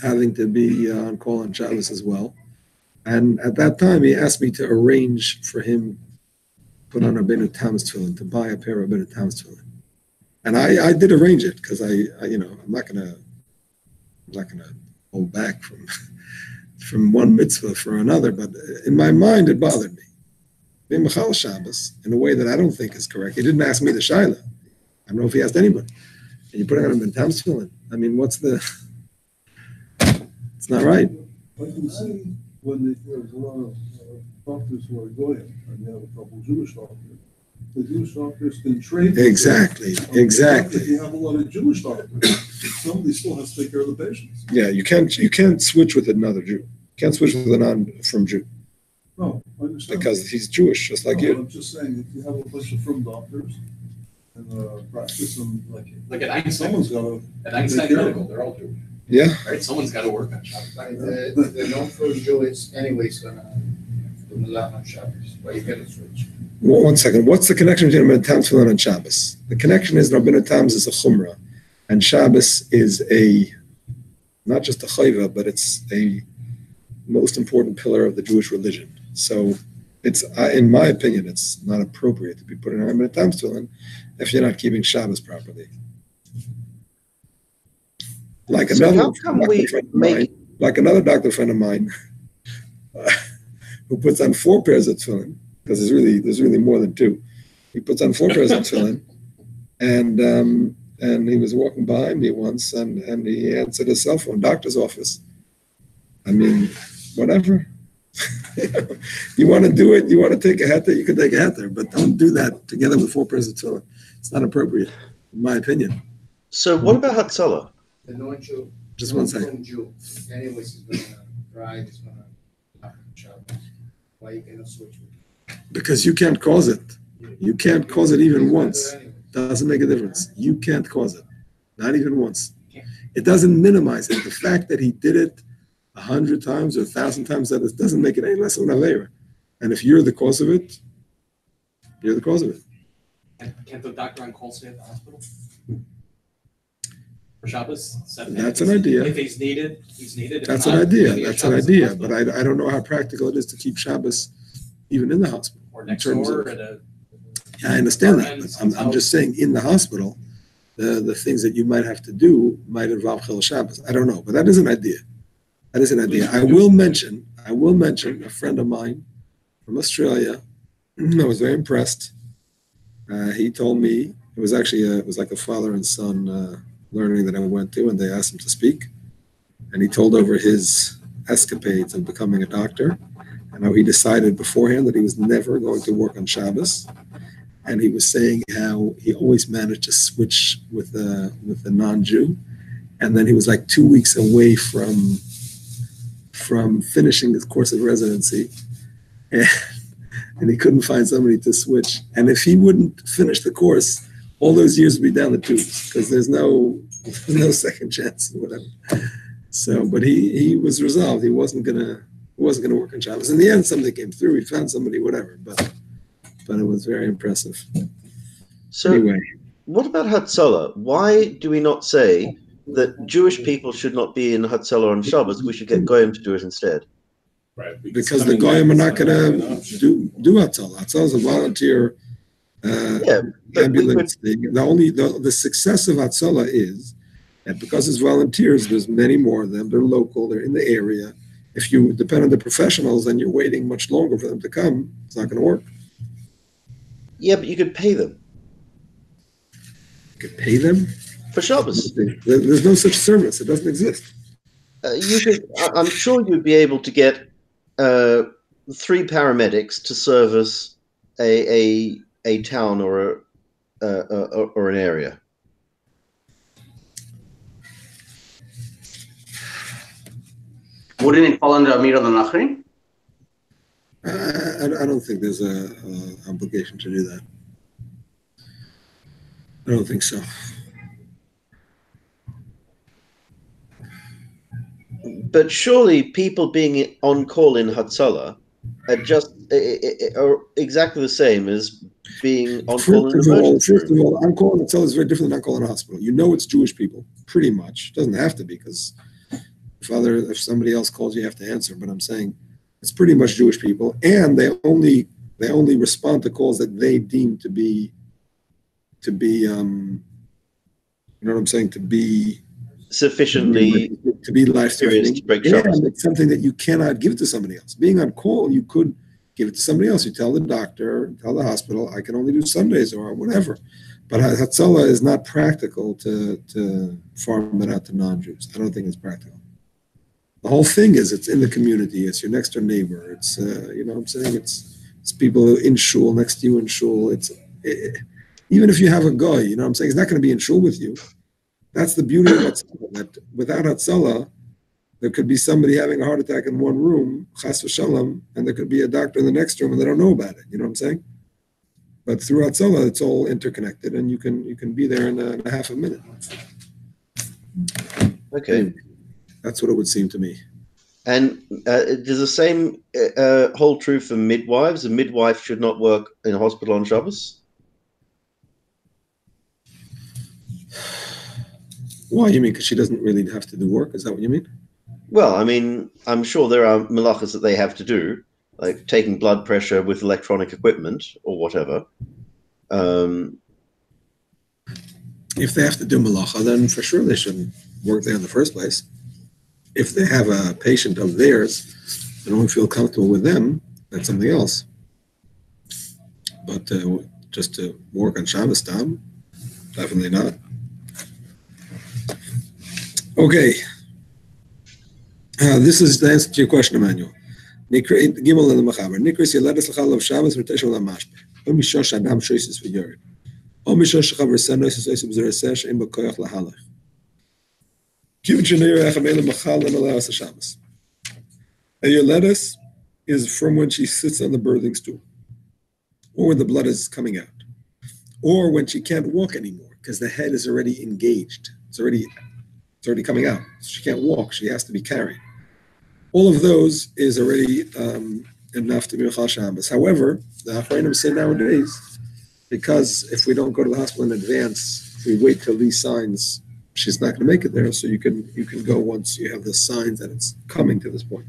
having to be on call on Shabbos as well. And at that time, he asked me to arrange for him put on a Rabbeinu Tam's tefillin, to buy a pair of Rabbeinu Tam's tefillin. And I did arrange it because I'm not gonna hold back from one mitzvah for another. But in my mind, it bothered me. Being Machal Shabbos in a way that I don't think is correct. He didn't ask me the shaila. I don't know if he asked anybody. And you put it on a Rabbeinu Tam's tefillin. I mean, it's not right. I can see when there's a lot of doctors who are goyim, and you have a couple of Jewish doctors. The Jewish doctors can trade. Exactly. If you have a lot of Jewish doctors, somebody still has to take care of the patients. Yeah, you can't switch with another Jew. You can't switch with a non-from Jew. No, I understand. Because he's Jewish, just like you. I'm just saying, if you have a bunch of from doctors and practice them, like at Einstein, someone's got to. At Einstein Medical, they're all Jewish. Yeah. Right? Someone's got to work on Shabbos. Right, the non-first Jew is anyways gonna do Milah on Shabbos. Why you gotta switch? Well, 1 second. What's the connection between Rabbeinu Tam's tefillin and Shabbos? The connection is Rabbeinu Tam's is a chumrah, and Shabbos is not just a chayva, but it's a most important pillar of the Jewish religion. So it's, in my opinion, it's not appropriate to be putting on Rabbeinu Tam's tefillin if you're not keeping Shabbos properly. Like another doctor friend of mine who puts on 4 pairs of tefillin, because there's really more than 2. He puts on 4 pairs of tefillin, and he was walking behind me once, and he answered his cell phone, doctor's office. I mean, whatever. You want to do it, you want to take a heter, you can take a heter, but don't do that together with 4 pairs of tefillin. It's not appropriate, in my opinion. So what about Hatzalah? The non-Jew. Just 1 second. Jew, anyways, is gonna ride, is gonna have Shabbos. Why you cannot switch with? Because you can't cause it. You can't cause it even once. Doesn't make a difference. You can't cause it. Not even once. It doesn't minimize it. The fact that he did it 100 times or 1,000 times, that it doesn't make it any less of an avera. And if you're the cause of it, you're the cause of it. Can't the doctor on call stay at the hospital? For Shabbos? That's an idea. If he's needed, he's needed. That's an idea. That's an idea. But I don't know how practical it is to keep Shabbos even in the hospital. Or next door at a... Yeah, I understand that. But I'm just saying, in the hospital, the things that you might have to do might involve Chil Shabbos. I don't know. But that is an idea. That is an idea. I will mention a friend of mine from Australia. I was very impressed. He told me, it was like a father and son learning that I went to, and they asked him to speak. And he told over his escapades of becoming a doctor. And how he decided beforehand that he was never going to work on Shabbos. And he was saying how he always managed to switch with a non-Jew. And then he was like 2 weeks away from finishing his course of residency. And he couldn't find somebody to switch. And if he wouldn't finish the course, all those years would be down the tubes because there's no second chance or whatever. So, but he was resolved. He wasn't gonna work on Shabbos. In the end, something came through. He found somebody, whatever. But it was very impressive. So, anyway, what about Hatzalah? Why do we not say that Jewish people should not be in Hatzalah on Shabbos? We should get Goyim to do it instead. Right. Because the Goyim are not going to do Hatzalah. Hatzalah is a volunteer ambulance thing. The success of Hatzalah is that because it's volunteers, there's many more of them. They're local. They're in the area. If you depend on the professionals, then you're waiting much longer for them to come. It's not going to work. Yeah, but you could pay them. You could pay them? For Shabbos. There's no such service. It doesn't exist. I'm sure you'd be able to get 3 paramedics to service a town or an area. Wouldn't it fall under Amir al-Nachri? I don't think there's a obligation to do that. I don't think so. But surely people being on call in Hatzalah are exactly the same as being on call in an emergency room. First of all, on call in Hatzalah is very different than on call in a hospital. You know it's Jewish people, pretty much. It doesn't have to be because if somebody else calls, you have to answer. But I'm saying it's pretty much Jewish people, and they only respond to calls that they deem to be you know what I'm saying, to be sufficiently life-threatening. To break Shabbos. And it's something that you cannot give to somebody else. Being on call, you could give it to somebody else. You tell the doctor, tell the hospital, I can only do Sundays or whatever. But Hatzalah is not practical to farm it out to non-Jews. I don't think it's practical. The whole thing is it's in the community. It's your next door neighbor. It's you know what I'm saying. It's people in shul next to you in shul. Even if you have a guy, you know what I'm saying. He's not going to be in shul with you. That's the beauty of Hatzalah. That without Hatzalah, there could be somebody having a heart attack in one room, chas v'shalom, and there could be a doctor in the next room, and they don't know about it. You know what I'm saying? But through Hatzalah, it's all interconnected, and you can be there in a half a minute. Okay. That's what it would seem to me. And does the same hold true for midwives? A midwife should not work in a hospital on Shabbos? Why? You mean because she doesn't really have to do work? Is that what you mean? Well, I mean, I'm sure there are malachas that they have to do, like taking blood pressure with electronic equipment or whatever. If they have to do malacha, then for sure they shouldn't work there in the first place. If they have a patient of theirs and don't feel comfortable with them, that's something else. But just to work on Shabbos time, definitely not. Okay. This is the answer to your question, Emmanuel. Gimel in the Machaber. Nikris yeledes l'chal of Shabbos v'tesha l'mashpeh. O mishosh adam shoysis v'yored. O mishosh chaver senois v'sois v'zeresesh im b'koyach l'halach. A yeledes is from when she sits on the birthing stool, or when the blood is coming out, or when she can't walk anymore because the head is already engaged. It's already coming out. She can't walk. She has to be carried. All of those is already enough to be Mechal Shabbos. However, the Achrayim say nowadays, because if we don't go to the hospital in advance, if we wait till these signs, she's not going to make it there. So you can go once you have the signs that it's coming to this point.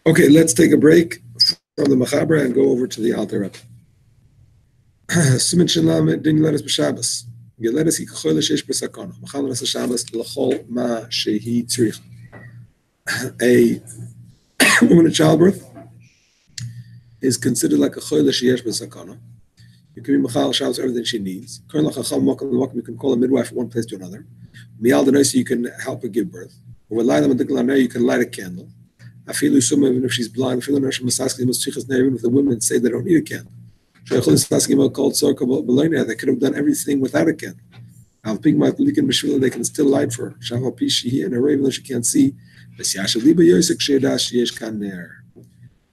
Okay, let's take a break from the Mechaber and go over to the Alter Rebbe. Siman Shalom din yeledes b'Shabbos. Yeledes hi k'choyle sheish b'sakana. Machal nasa Shabbos l'chol ma shehi tzricha. A woman in childbirth is considered like a choyle sheyesh b'sakana. You can be machal Shabbos everything she needs. You can call a midwife from one place to another. Mial denoisi, you can help her give birth. Or with you can light a candle. Even if she's blind, even if the women say they don't need a candle. They could have done everything without a candle. They can still light for her. And a raven that she can't see.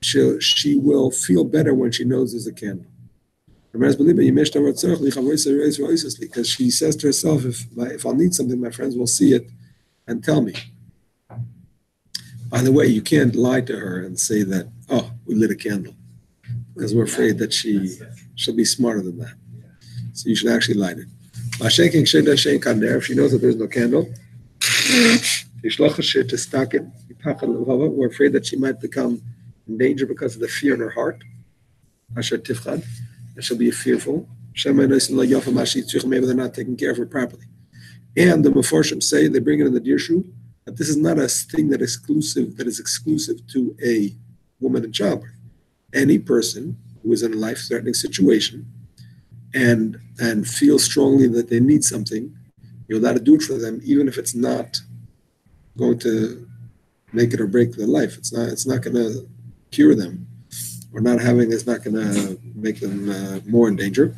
She will feel better when she knows there's a candle. Because she says to herself, if I'll need something, my friends will see it and tell me. By the way, you can't lie to her and say that, oh, we lit a candle, because we're afraid that she'll be smarter than that. So you should actually light it. If she knows that there's no candle, we're afraid that she might become in danger because of the fear in her heart. And she'll be fearful. Maybe they're not taking care of her properly. And the Mefarshim say, they bring it in the Dirshu, that this is not a thing that is exclusive to a woman in childbirth. Any person who is in a life-threatening situation and feels strongly that they need something, you're allowed to do it for them, even if it's not going to make it or break their life. It's not going to cure them, or not having is not going to make them more in danger.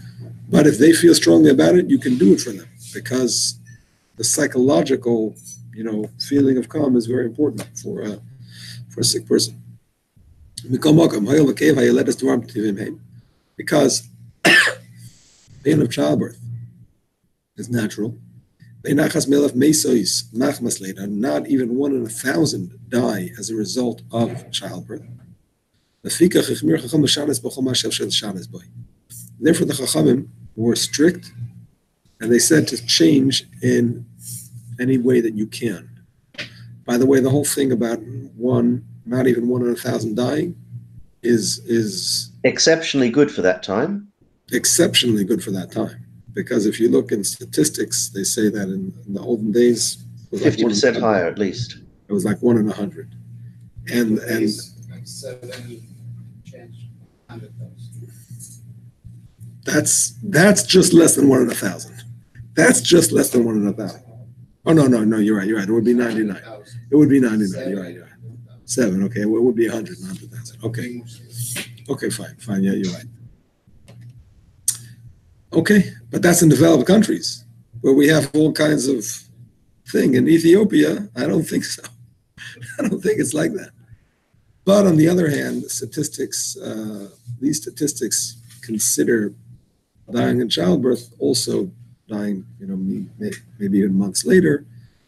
But if they feel strongly about it, you can do it for them, because the psychological, feeling of calm is very important for a sick person. Because pain of childbirth is natural. Not even 1 in 1,000 die as a result of childbirth. Therefore, the Chachamim were strict, and they said to change in any way that you can. By the way, the whole thing about not even 1 in 1,000 dying is exceptionally good for that time. Exceptionally good for that time, because if you look in statistics, they say that in the olden days, it was 50% higher at least. It was like 1 in 100, and like 70 change 100,000. That's just less than 1 in 1,000. That's just less than 1 in 1,000. Oh no, you're right. It would be 99. It would be 99. You're right. 7. Okay, well, it would be 100, 100,000. Okay, fine. Yeah, you're right. Okay, but that's in developed countries where we have all kinds of thing. In Ethiopia, I don't think so. I don't think it's like that. But on the other hand, these statistics consider dying in childbirth also dying, maybe even months later,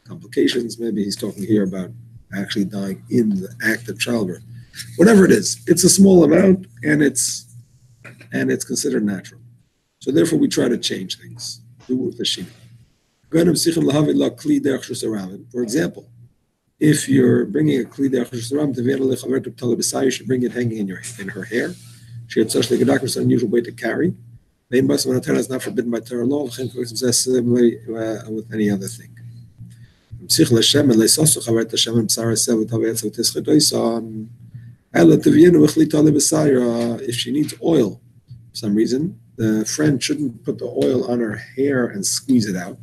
complications. Maybe he's talking here about actually dying in the act of childbirth. Whatever it is, it's a small amount, and it's considered natural. So therefore, we try to change things. Do with the shina. For example, if you're bringing a kli derech reshus harabim, you should bring it hanging in her hair. She had such like a doctor's unusual way to carry. Is not forbidden by Torah law with any other thing. If she needs oil for some reason, the friend shouldn't put the oil on her hair and squeeze it out,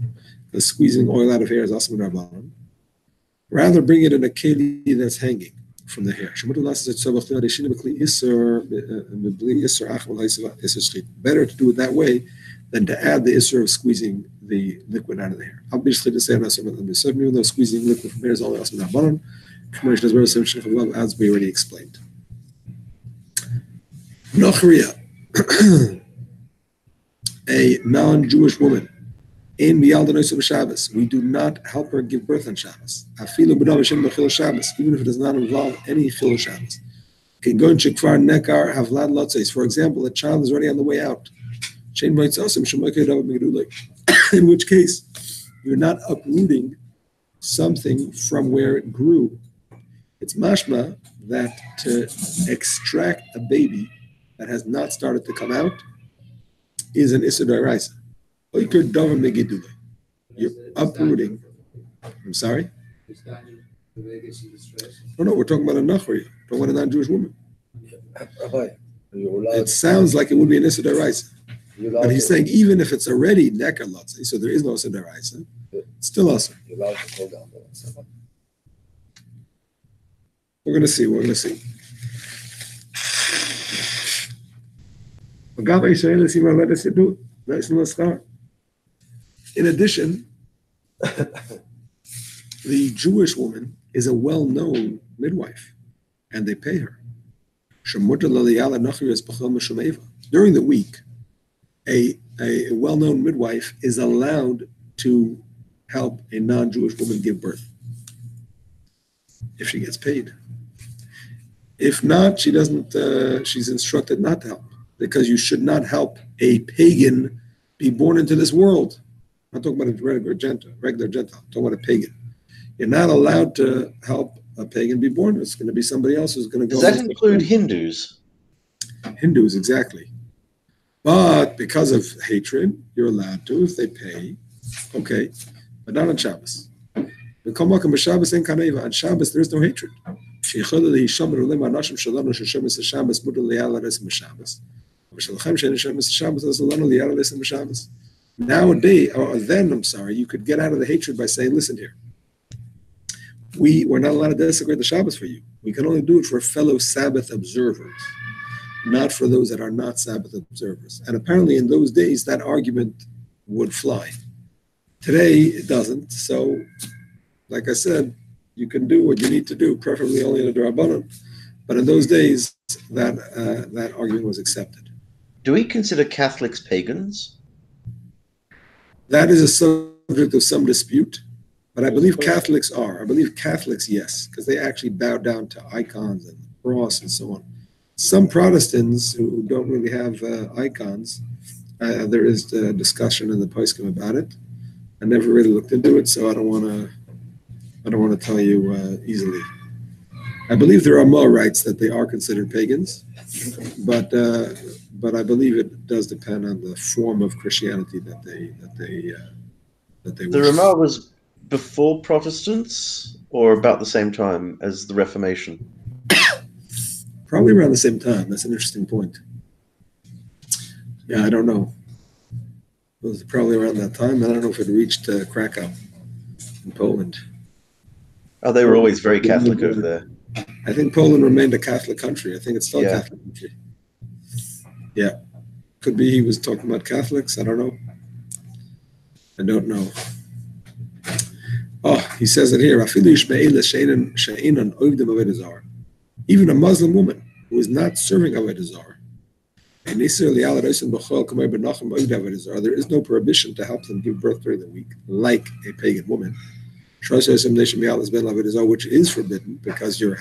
because squeezing oil out of hair is also rabbanan. Rather, bring it in a keli that's hanging from the hair. Better to do it that way than to add the issur of squeezing the liquid out of the hair. Even though squeezing liquid from hair is only also rabbanan, as we already explained. Nochriya, a non-Jewish woman, in Shabbos, we do not help her give birth on Shabbos. Even if it does not involve any chil Shabbos. For example, a child is already on the way out. In which case, you're not uprooting something from where it grew. It's mashma that to extract a baby that has not started to come out is an issur d'oraisa. You're uprooting. I'm sorry? No, we're talking about a nachri. We're talking about a non-Jewish woman. It sounds like it would be an issur d'oraisa. But he's saying even if it's already nekar lotzei, so there is no issur d'oraisa, it's still also. You're allowed to pull down the We're going to see. We're going to see. In addition, the Jewish woman is a well-known midwife, and they pay her. During the week, a well-known midwife is allowed to help a non-Jewish woman give birth if she gets paid. If not, she doesn't. She's instructed not to help, because you should not help a pagan be born into this world. I'm not talking about a regular Gentile. I'm talking about a pagan. You're not allowed to help a pagan be born. It's going to be somebody else who's going to go. Does that include Hindus? Hindus, exactly. But because of hatred, you're allowed to if they pay. Okay, but not on Shabbos. On Shabbos, there is no hatred. Nowadays, or then, I'm sorry, you could get out of the hatred by saying, listen here, we're not allowed to desecrate the Shabbos for you. We can only do it for fellow Sabbath observers, not for those that are not Sabbath observers. And apparently in those days, that argument would fly. Today, it doesn't. So, like I said, you can do what you need to do, preferably only in a D'Rabbanan. But in those days, that argument was accepted. Do we consider Catholics pagans? That is a subject of some dispute, but I believe Catholics are. I believe Catholics, yes, because they actually bow down to icons and the cross and so on. Some Protestants who don't really have icons, there is discussion in the Poskim about it. I never really looked into it, so I don't want to tell you easily. I believe there are more rights that they are considered pagans, but I believe it does depend on the form of Christianity that they The worship. Ramah was before Protestants or about the same time as the Reformation? Probably around the same time. That's an interesting point. Yeah, I don't know. It was probably around that time. I don't know if it reached Krakow in Poland. Oh, they were always very Catholic over there. I think Poland remained a Catholic country. I think it's still a Catholic country. Yeah. Could be he was talking about Catholics. I don't know. I don't know. Oh, he says it here. Even a Muslim woman who is not serving Avodah Zarah, there is no prohibition to help them give birth during the week, like a pagan woman, which is forbidden because you're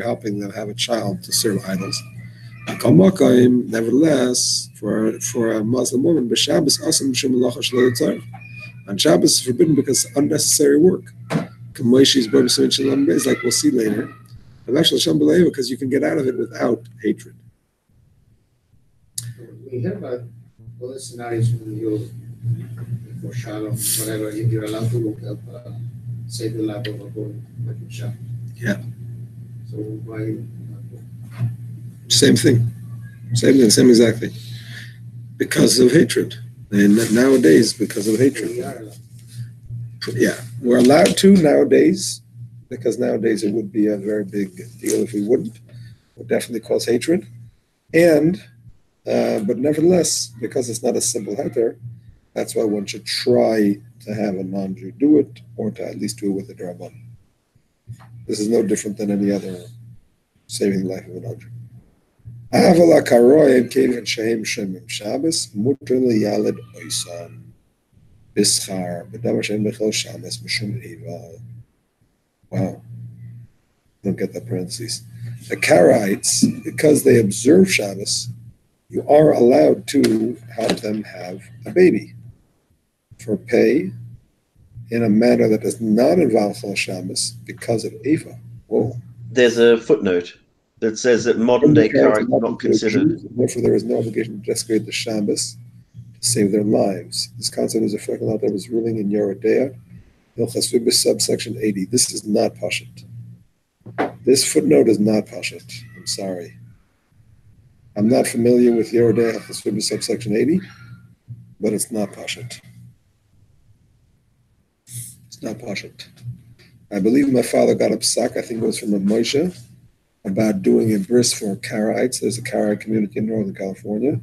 helping them have a child to serve idols. Nevertheless, for a Muslim woman, on Shabbos is forbidden because unnecessary work. Like we'll see later. Because you can get out of it without hatred. We hear about other scenarios when you, for Shalom, whatever, if you're allowed to look up, save the life of a boy, like in Shalom. Yeah. So why? Same thing. Same thing, same exactly. Because of hatred. And nowadays, because of hatred. Yeah, we're allowed to nowadays, because nowadays it would be a very big deal if we wouldn't. It would definitely cause hatred. And, but nevertheless, because it's not a simple heter, that's why one should try to have a non-Jew do it, or to at least do it with a D'Rabbanan. This is no different than any other saving the life of a non-Jew. Wow. Don't get the parentheses. The Karaites, because they observe Shabbos, you are allowed to help them have a baby for pay in a manner that does not involve Chol Shabbos because of Eva. Whoa. There's a footnote that says that modern day Karaites are not considered. Therefore, there is no obligation to desecrate the Shabbos to save their lives. This concept is reflected out that was ruling in Yerodea, subsection 80. This is not Pashut. This footnote is not Pashut. I'm sorry. I'm not familiar with Yerodea subsection 80, but it's not Pashut. It's not Pashut. I believe my father got a psak, I think it was from a Moshe, about doing a bris for Karaites. There's a Karaite community in Northern California,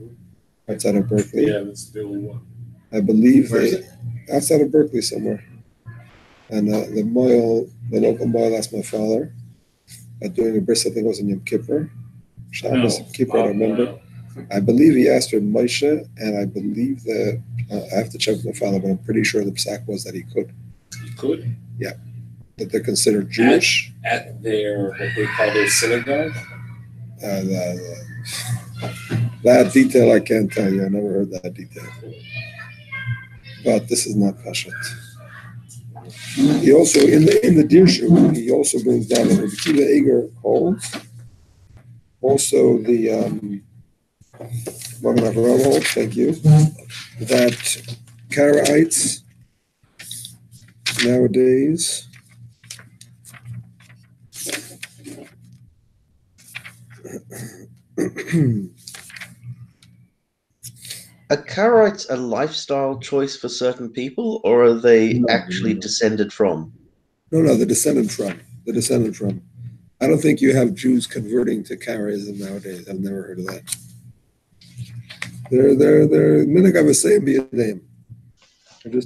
outside of Berkeley. Yeah, that's the only one. I believe Where is they outside of Berkeley somewhere. And the local moil asked my father at doing a bris. I think it was in Yom Kippur. Shabbos, Yom Kippur, I don't remember. I believe he asked her Moshe, and I believe that I have to check with my father, but I'm pretty sure the psak was that he could. You could? Yeah, that they're considered Jewish. At their, what they call their synagogue? That detail I can't tell you. I never heard that detail. But this is not Pashat. He also, in the Dirshu, he also brings down the Kiva Eger holds. Also the Magen Avraham holds, thank you, that Karaites nowadays Are Karaites a lifestyle choice for certain people, or are they actually descended from? No, they're descended from. They're descended from. I don't think you have Jews converting to Karaism nowadays. I've never heard of that. They're Minig Avasei B'Yadeim.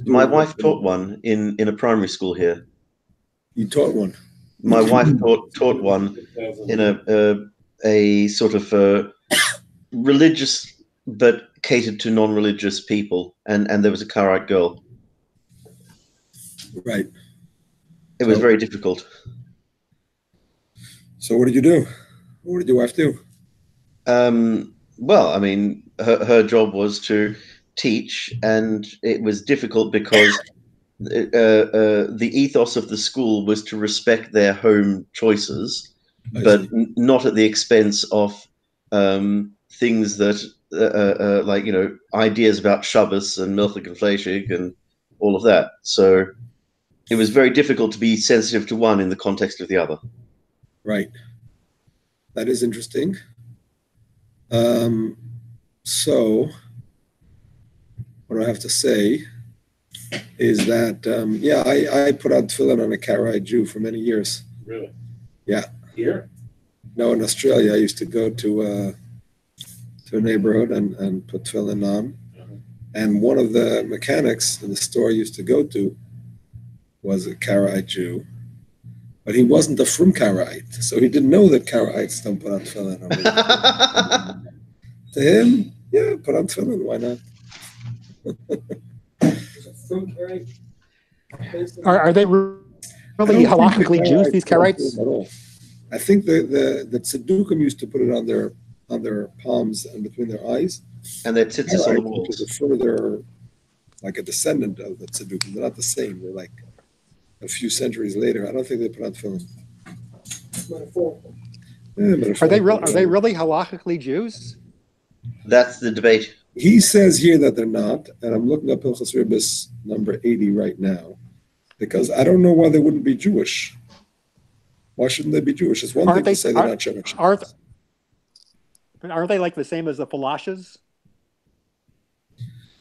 My wife taught one in a primary school here. You taught one? My wife taught one in a sort of religious but catered to non-religious people, and there was a Karaite girl. Right. It was very difficult. So what did you do? What did your wife do? Well, I mean, her job was to teach, and it was difficult because the ethos of the school was to respect their home choices, but not at the expense of things that, like, ideas about Shabbos and Milchik and Fleischig and all of that. So it was very difficult to be sensitive to one in the context of the other. Right. That is interesting. So what I have to say is that, I put on tefillin on a Karaite Jew for many years. Really? Yeah. Here? No, in Australia, I used to go to a neighborhood and put tefillin on. And one of the mechanics in the store I used to go to was a Karaite Jew. But he wasn't a from Karaite, so he didn't know that Karaites don't put on tefillin. To him, yeah, put on tefillin, why not? From Karaite? Are they really halakhically Jews, these Karaites? At all. I think the Tzedukim used to put it on their palms and between their eyes. And their tzitzis on the walls. Which is a further, like a descendant of the Tzedukim. They're not the same. They're like a few centuries later. I don't think they put on tefillin. Metaphorical. Yeah, Are they really halakhically Jews? That's the debate. He says here that they're not, and I'm looking up Hilchos Ribbis number 80 right now, because I don't know why they wouldn't be Jewish. Why shouldn't they be Jewish? It's one thing to say they're not Jewish. Aren't they like the same as the Falashas?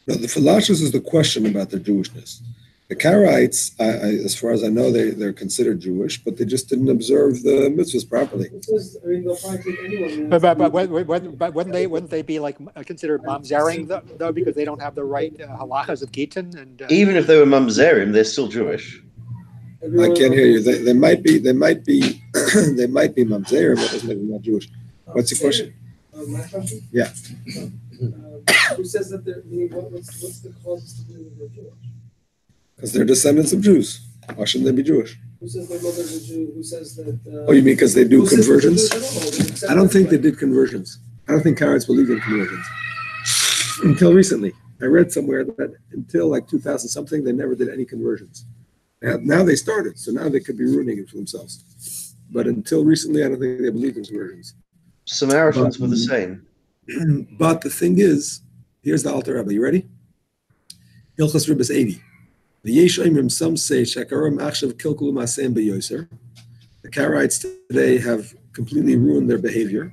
No, the Falashas is the question about their Jewishness. The Karaites, as far as I know, they're considered Jewish, but they just didn't observe the mitzvahs properly. They'll probably take anyone. But wouldn't they be like considered mamzering though, because they don't have the right halachas of Gittin? And even if they were mamzerim, they're still Jewish. I can't hear you. They might be they might be mamzerim, but doesn't make them not Jewish. What's the question? My question? Yeah. Who says that they're? What's the cause to believe they're Jewish? Because they're descendants of Jews. Why shouldn't they be Jewish? Who says their mother's a Jew? Who says that? Oh, you mean because they do conversions? I don't think they did conversions. I don't think Karaites believed in conversions until recently. I read somewhere that until like 2000 something, they never did any conversions. Now they started, so now they could be ruining it for themselves. But until recently, I don't think they believed in conversions. Samaritans were the same. But the thing is, here's the Alter Rebbe. You ready? Hilchos Ribbis 80. Some say the Karaites today have completely ruined their behavior.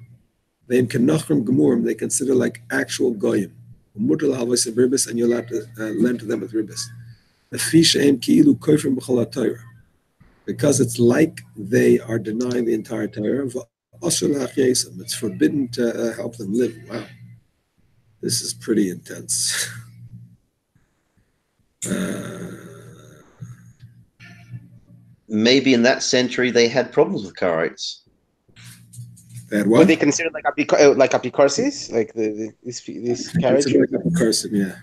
They consider like actual goyim. And you're allowed to lend to them with ribbis. Because it's like they are denying the entire Torah. It's forbidden to help them live. Wow. This is pretty intense. Maybe in that century they had problems with Karaites. They had Were what? they considered like apicorsis, like these carriage? Considered like apicorsis, yeah.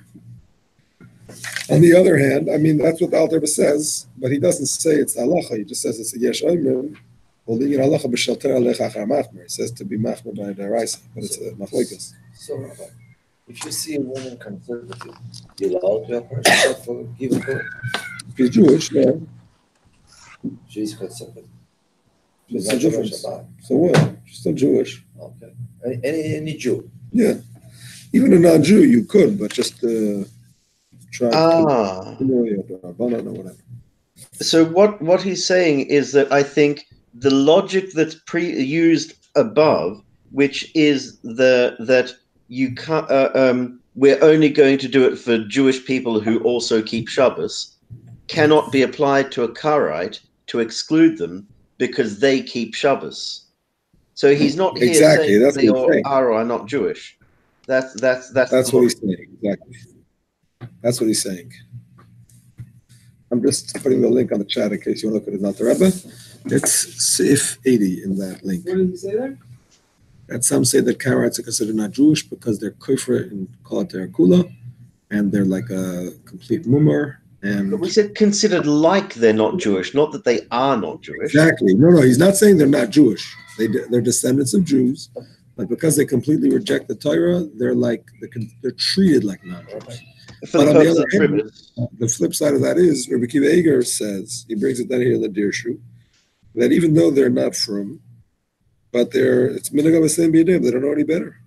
On the other hand, I mean, that's what the Alter Rebbe says, but he doesn't say it's halacha. He just says it's a yesh oimrim. Holding it halacha b'shalter alecha achar machmer. It says to be machmer by deraisa, but it's a machlokas. So, Rabbi, if you see a woman conservative, you allow to help her for giving her. If he's Jewish, yeah. She's conservative. What's She's the not Jewish difference? about. So what? She's still Jewish. Okay. Any Jew. Yeah. Even a non-Jew, you could, but just try Ah. to humiliate or whatever. So what he's saying is that I think the logic that's used above, which is that you can't, we're only going to do it for Jewish people who also keep Shabbos, cannot be applied to a Karaite to exclude them because they keep Shabbos. So he's not here Exactly, saying that's they what he's saying. are not Jewish. That's what he's saying. Exactly. That's what he's saying. I'm just putting the link on the chat in case you want to look at it. Not the Rebbe. It's Sif 80 in that link. What did he say there? That some say that Karaites are considered not Jewish because they're kofar and call it their kula, and they're like a complete mumar. And But we said considered like they're not Jewish, not that they are not Jewish. Exactly. No, he's not saying they're not Jewish. They're descendants of Jews, but because they completely reject the Torah, they're treated like non-Jews. For the But on the purpose other of hand, Shabbos. the flip side of that is, Rabbi Kiva Eger says, he brings it down here in the Dirshu, that even though they're not from, but it's minhag b'seim b'yedem, they don't know any better.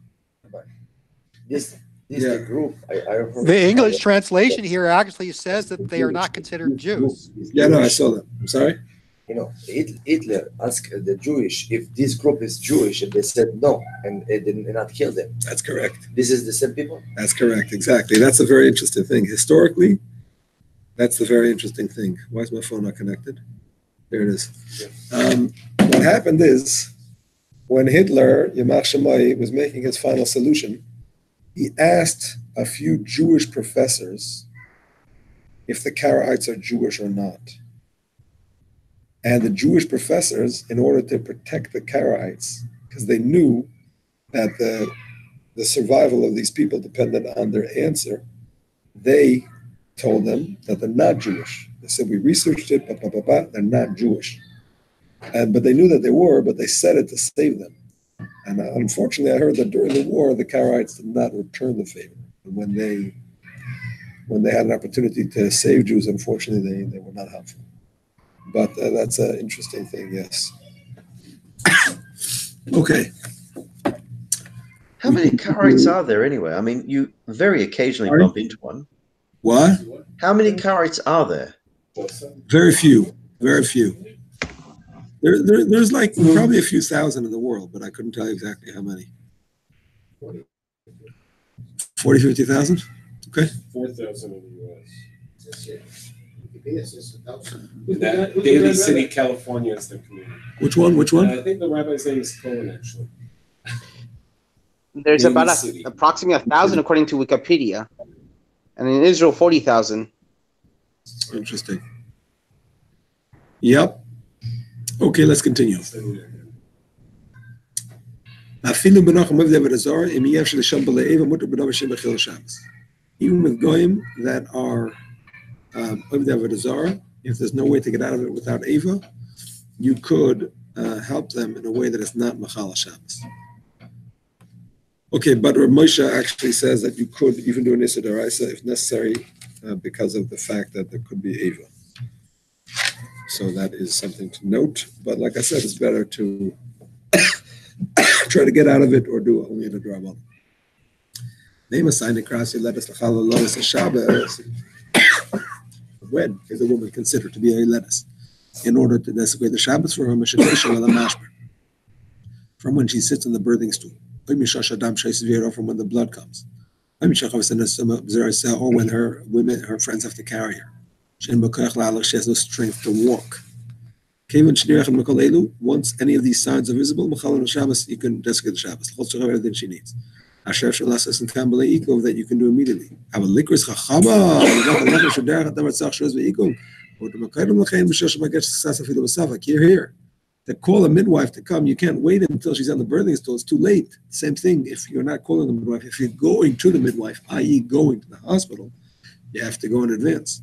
This the group. I heard The English translation here actually says that they are not considered Jews. Yeah, no, I saw that. I'm sorry? You know, Hitler asked the Jewish if this group is Jewish, and they said no, and they did not kill them. That's correct. This is the same people? That's correct, exactly. That's a very interesting thing. Historically, that's the very interesting thing. Why is my phone not connected? There it is. What happened is, when Hitler, Yamach Shemai, was making his final solution, he asked a few Jewish professors if the Karaites are Jewish or not. And the Jewish professors, in order to protect the Karaites, because they knew that the survival of these people depended on their answer, they told them that they're not Jewish. They said, we researched it, they're not Jewish. But they knew that they were, but they said it to save them. And unfortunately, I heard that during the war, the Karaites did not return the favor. And when they had an opportunity to save Jews, unfortunately, they were not helpful. But that's an interesting thing, yes. Okay. How many Karaites are there anyway? I mean, you very occasionally bump into one. What? How many Karaites are there? Very few. Very few. There's like probably a few thousand in the world, but I couldn't tell you exactly how many. 40, 50,000? Okay. 4,000 in the U.S. Wikipedia says 1,000. That Daly City, California is the community. Which one? I think the rabbi's name is Cohen, actually. There's In about the city. approximately 1,000 according to Wikipedia, and in Israel 40,000. Interesting. Yep. Okay, let's continue. Even with goyim that are if there's no way to get out of it without Eva, you could help them in a way that is not Machal Shabbos. Okay, but Rav Moshe actually says that you could even do an Issa D'Oraisa if necessary because of the fact that there could be Eva. So that is something to note. But like I said, it's better to try to get out of it or do only the drabon. Name a sign across you let us a Shabbos. When is a woman considered to be a lettuce? In order to desecrate the Shabbos for her, from when she sits in the birthing stool, from when the blood comes, or when her friends have to carry her. She has no strength to walk. Once any of these signs are visible, you can desecrate the Shabbos. Everything she needs. That you can do immediately. Here. To call a midwife to come, you can't wait until she's on the birthing stool. It's too late. Same thing if you're not calling the midwife. If you're going to the midwife, i.e. going to the hospital, you have to go in advance.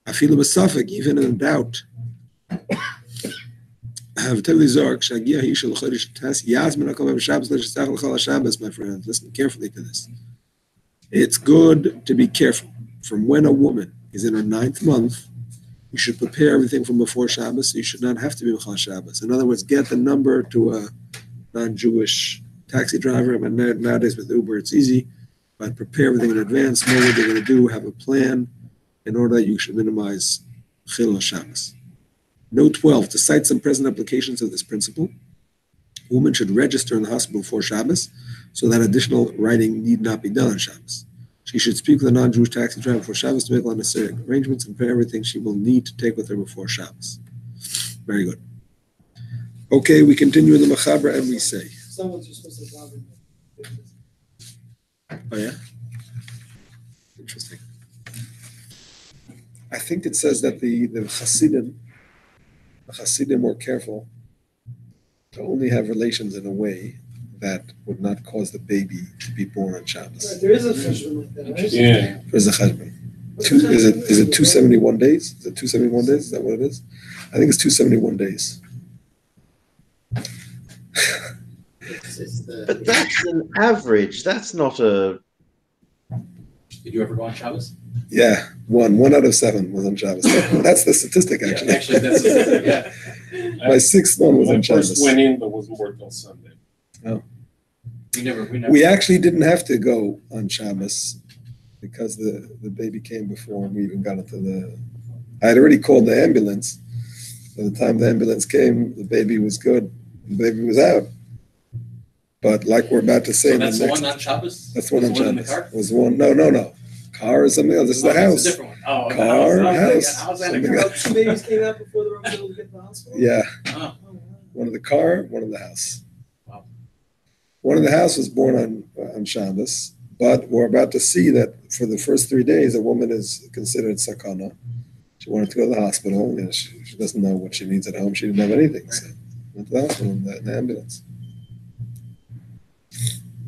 I feel a suffix, even in doubt. My friend, listen carefully to this. It's good to be careful. From when a woman is in her 9th month, you should prepare everything from before Shabbos. So you should not have to be Mechal Shabbos. In other words, get the number to a non-Jewish taxi driver. I mean, nowadays with Uber, it's easy. But prepare everything in advance. Know what they're going to do. Have a plan in order that you should minimize Chilul Shabbos. Note 12, to cite some present applications of this principle, a woman should register in the hospital before Shabbos so that additional writing need not be done on Shabbos. She should speak with a non-Jewish taxi driver before Shabbos to make all necessary arrangements and prepare everything she will need to take with her before Shabbos. Very good. Okay, we continue in the Mechaber and we say. Someone's just supposed to bother me. Oh, yeah? Interesting. I think it says that the Hasidim were careful to only have relations in a way that would not cause the baby to be born on Shabbos. Right, there is a cheshbon like that, right? Yeah. There's a cheshbon. Is it 271 days? Is it 271 days? Is that what it is? I think it's 271 days. But that's an average. That's not a. Did you ever go on Shabbos? Yeah, one out of 7 was on Shabbos. That's the statistic, actually. Yeah, actually, that's yeah. My 6th one was on Shabbos. I first went in, but wasn't worked till Sunday. Oh. We never. We actually didn't have to go on Shabbos because the baby came before we even got into the. I had already called the ambulance. By the time the ambulance came, the baby was good. The baby was out. But like we're about to say, So that's the one on Shabbos. That's the one on Shabbos. Shabbos. In the car? Was one? No. Car is something else. This is the house. It's a different one. Oh, Car, house. house. And a Something car. else. 2 babies came out before they were able to get to the hospital? Yeah. Oh. Oh, wow. One in the car, one in the house. Wow. One in the house was born on Shabbos, but we're about to see that for the first 3 days, a woman is considered sakana. She wanted to go to the hospital. You know, she doesn't know what she needs at home. She didn't have anything. So went to the hospital in the ambulance.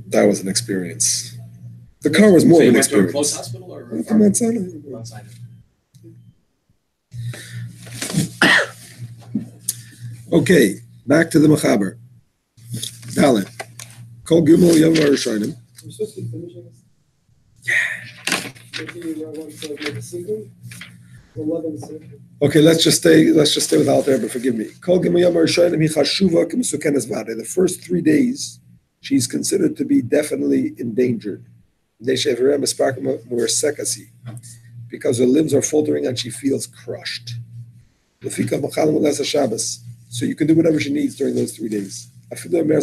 That was an experience. The car was more So of you an went to a experience. close hospital or? Went to Mount Sinai. Mount Sinai. Okay, back to the Mechaber. Dalet. Kol Gimel Yom Rishonim. We're supposed to be finishing this? Yeah. Maybe you want to make a sequel? 11 sequel. Okay, let's just stay with Alter, but forgive me. Kol Gimel Yom Rishonim hi chashuva k'mesukenes vade. The first 3 days, she's considered to be definitely endangered. Because her limbs are faltering and she feels crushed. So you can do whatever she needs during those 3 days. Even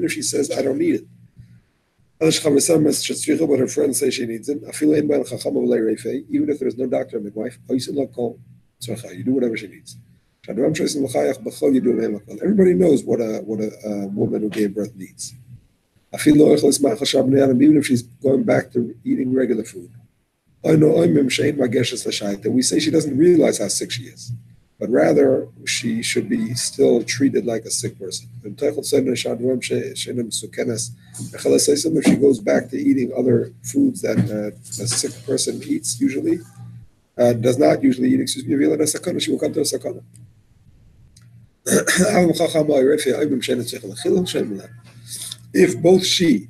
if she says, I don't need it. But her friends say she needs it. Even if there's no doctor or midwife, you do whatever she needs. Everybody knows what a woman who gave birth needs. Even if she's going back to eating regular food. We say she doesn't realize how sick she is, but rather she should be still treated like a sick person. If she goes back to eating other foods that a sick person eats usually, does not usually eat, she will come to a sakana. If both she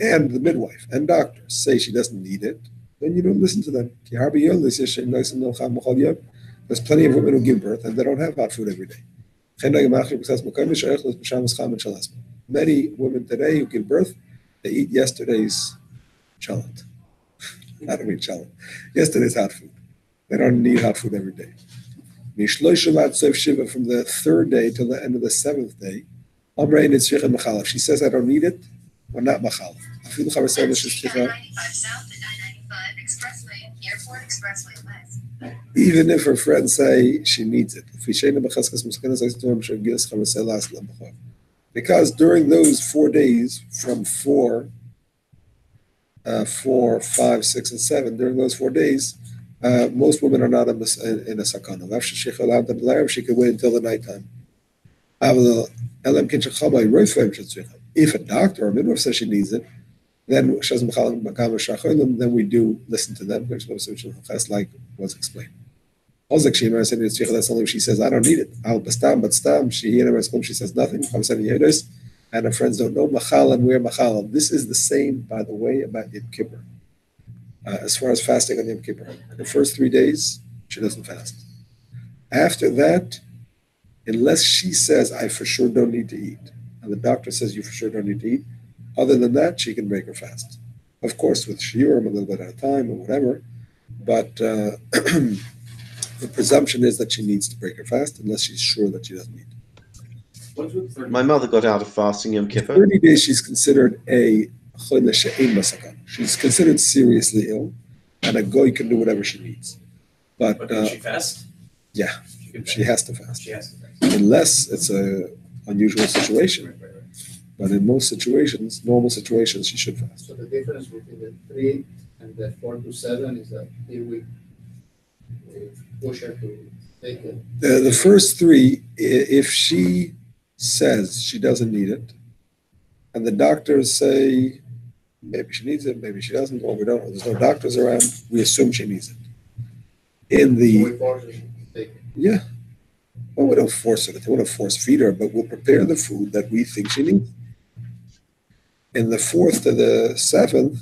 and the midwife and doctors say she doesn't need it, then you don't listen to them. There's plenty of women who give birth and they don't have hot food every day. Many women today who give birth, they eat yesterday's chalat. I don't mean chalat. Yesterday's hot food. They don't need hot food every day. From the 3rd day till the end of the 7th day, she says, I don't need it, or not machal. Even if her friends say she needs it. Because during those 4 days, from 4, 5, 6, and 7, during those 4 days, most women are not in a sakana. She could wait until the nighttime. If a doctor or midwife says she needs it, then we do listen to them, like was explained. That's only if she says, I don't need it. She says nothing. And her friends don't know. Machal and we're machal. This is the same, by the way, about Yom Kippur. As far as fasting on Yom Kippur. The first 3 days, she doesn't fast. After that, unless she says, I for sure don't need to eat, and the doctor says you for sure don't need to eat, other than that, she can break her fast. Of course, with shiurim, a little bit at a time or whatever, but the presumption is that she needs to break her fast unless she's sure that she doesn't need it. My mother got out of fasting Yom Kippur. 30 days, she's considered a choyle she'ein basakana. She's considered seriously ill, and a goy can do whatever she needs. But can she fast? Yeah, she has to fast. She has to fast. Unless it's an unusual situation. But in most situations, normal situations, she should fast. So the difference between the 3 and the 4 to 7 is that here we push her to take it. The first 3, if she says she doesn't need it, and the doctors say maybe she needs it, maybe she doesn't, or we don't know, there's no doctors around, we assume she needs it. In the So we force her to take it. Yeah. Well, we don't force her. We don't force feed her, but we'll prepare the food that we think she needs. In the 4th to the 7th,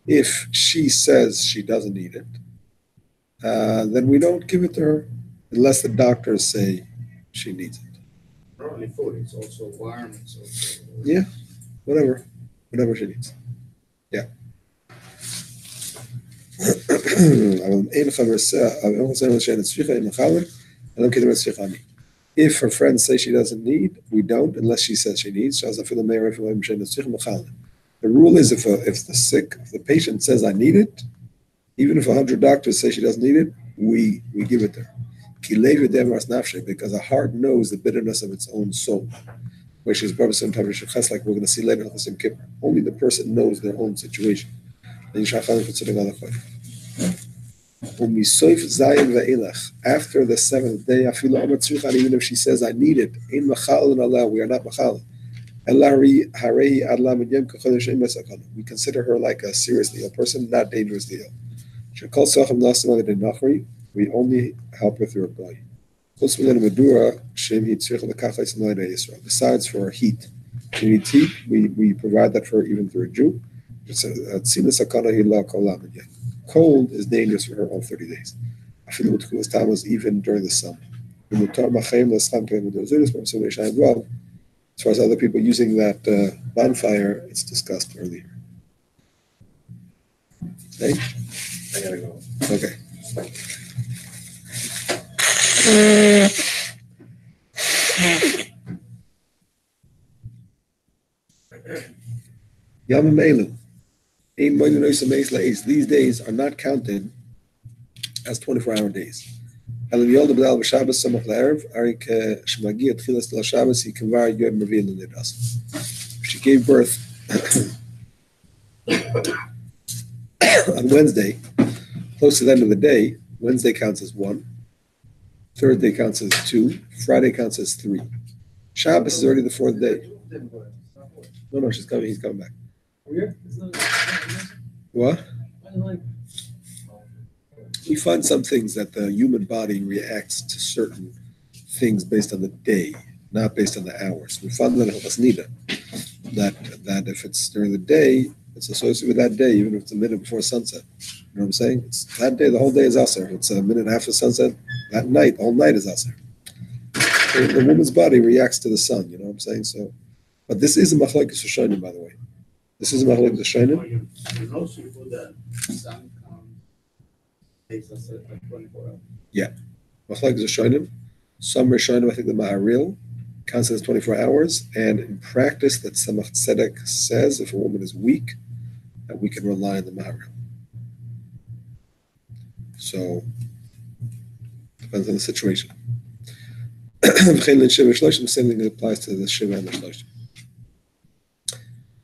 if she says she doesn't need it, then we don't give it to her unless the doctors say she needs it. Not only food, it's also warm. It's also Yeah, whatever she needs. Yeah. If her friends say she doesn't need, we don't unless she says she needs. The rule is if the patient says I need it, even if 100 doctors say she doesn't need it, we give it to her. Because a heart knows the bitterness of its own soul. Which is like we're going to see later in Yom Kippur. Only the person knows their own situation. After the 7th day, even if she says I need it, we are not machal. We consider her like a seriously ill person, not dangerously ill. We only help her through a goy. Besides for heat, she needs heat. We provide that for her even through a Jew. Cold is dangerous for her all 30 days. Even during the summer. As far as other people using that bonfire, it's discussed earlier. Okay? I gotta go. Okay. Yamim Elu. These days are not counted as 24-hour days. She gave birth on Wednesday, close to the end of the day. Wednesday counts as 1. Thursday counts as 2. Friday counts as 3. Shabbos is already the 4th day. No, she's coming. He's coming back. What? We find some things that the human body reacts to certain things based on the day, not based on the hours. We found that in Chasnida, that if it's during the day, it's associated with that day, even if it's a minute before sunset. You know what I'm saying? It's that day, the whole day is Aser. If it's a minute after sunset, that night, all night is Aser. So the woman's body reacts to the sun, you know what I'm saying? So, but this is a machlokes Rishonim, by the way. This is a machlokes Rishonim. You know, so you put that sun takes us like 24 hours. Yeah. Machlokes Rishonim. Some Rishonim, I think the Maharil, counts as 24 hours. And in practice, that Samach Tzedek says if a woman is weak, that we can rely on the Maharil. So depends on the situation. Same thing applies to the Shiva and the Shloshim.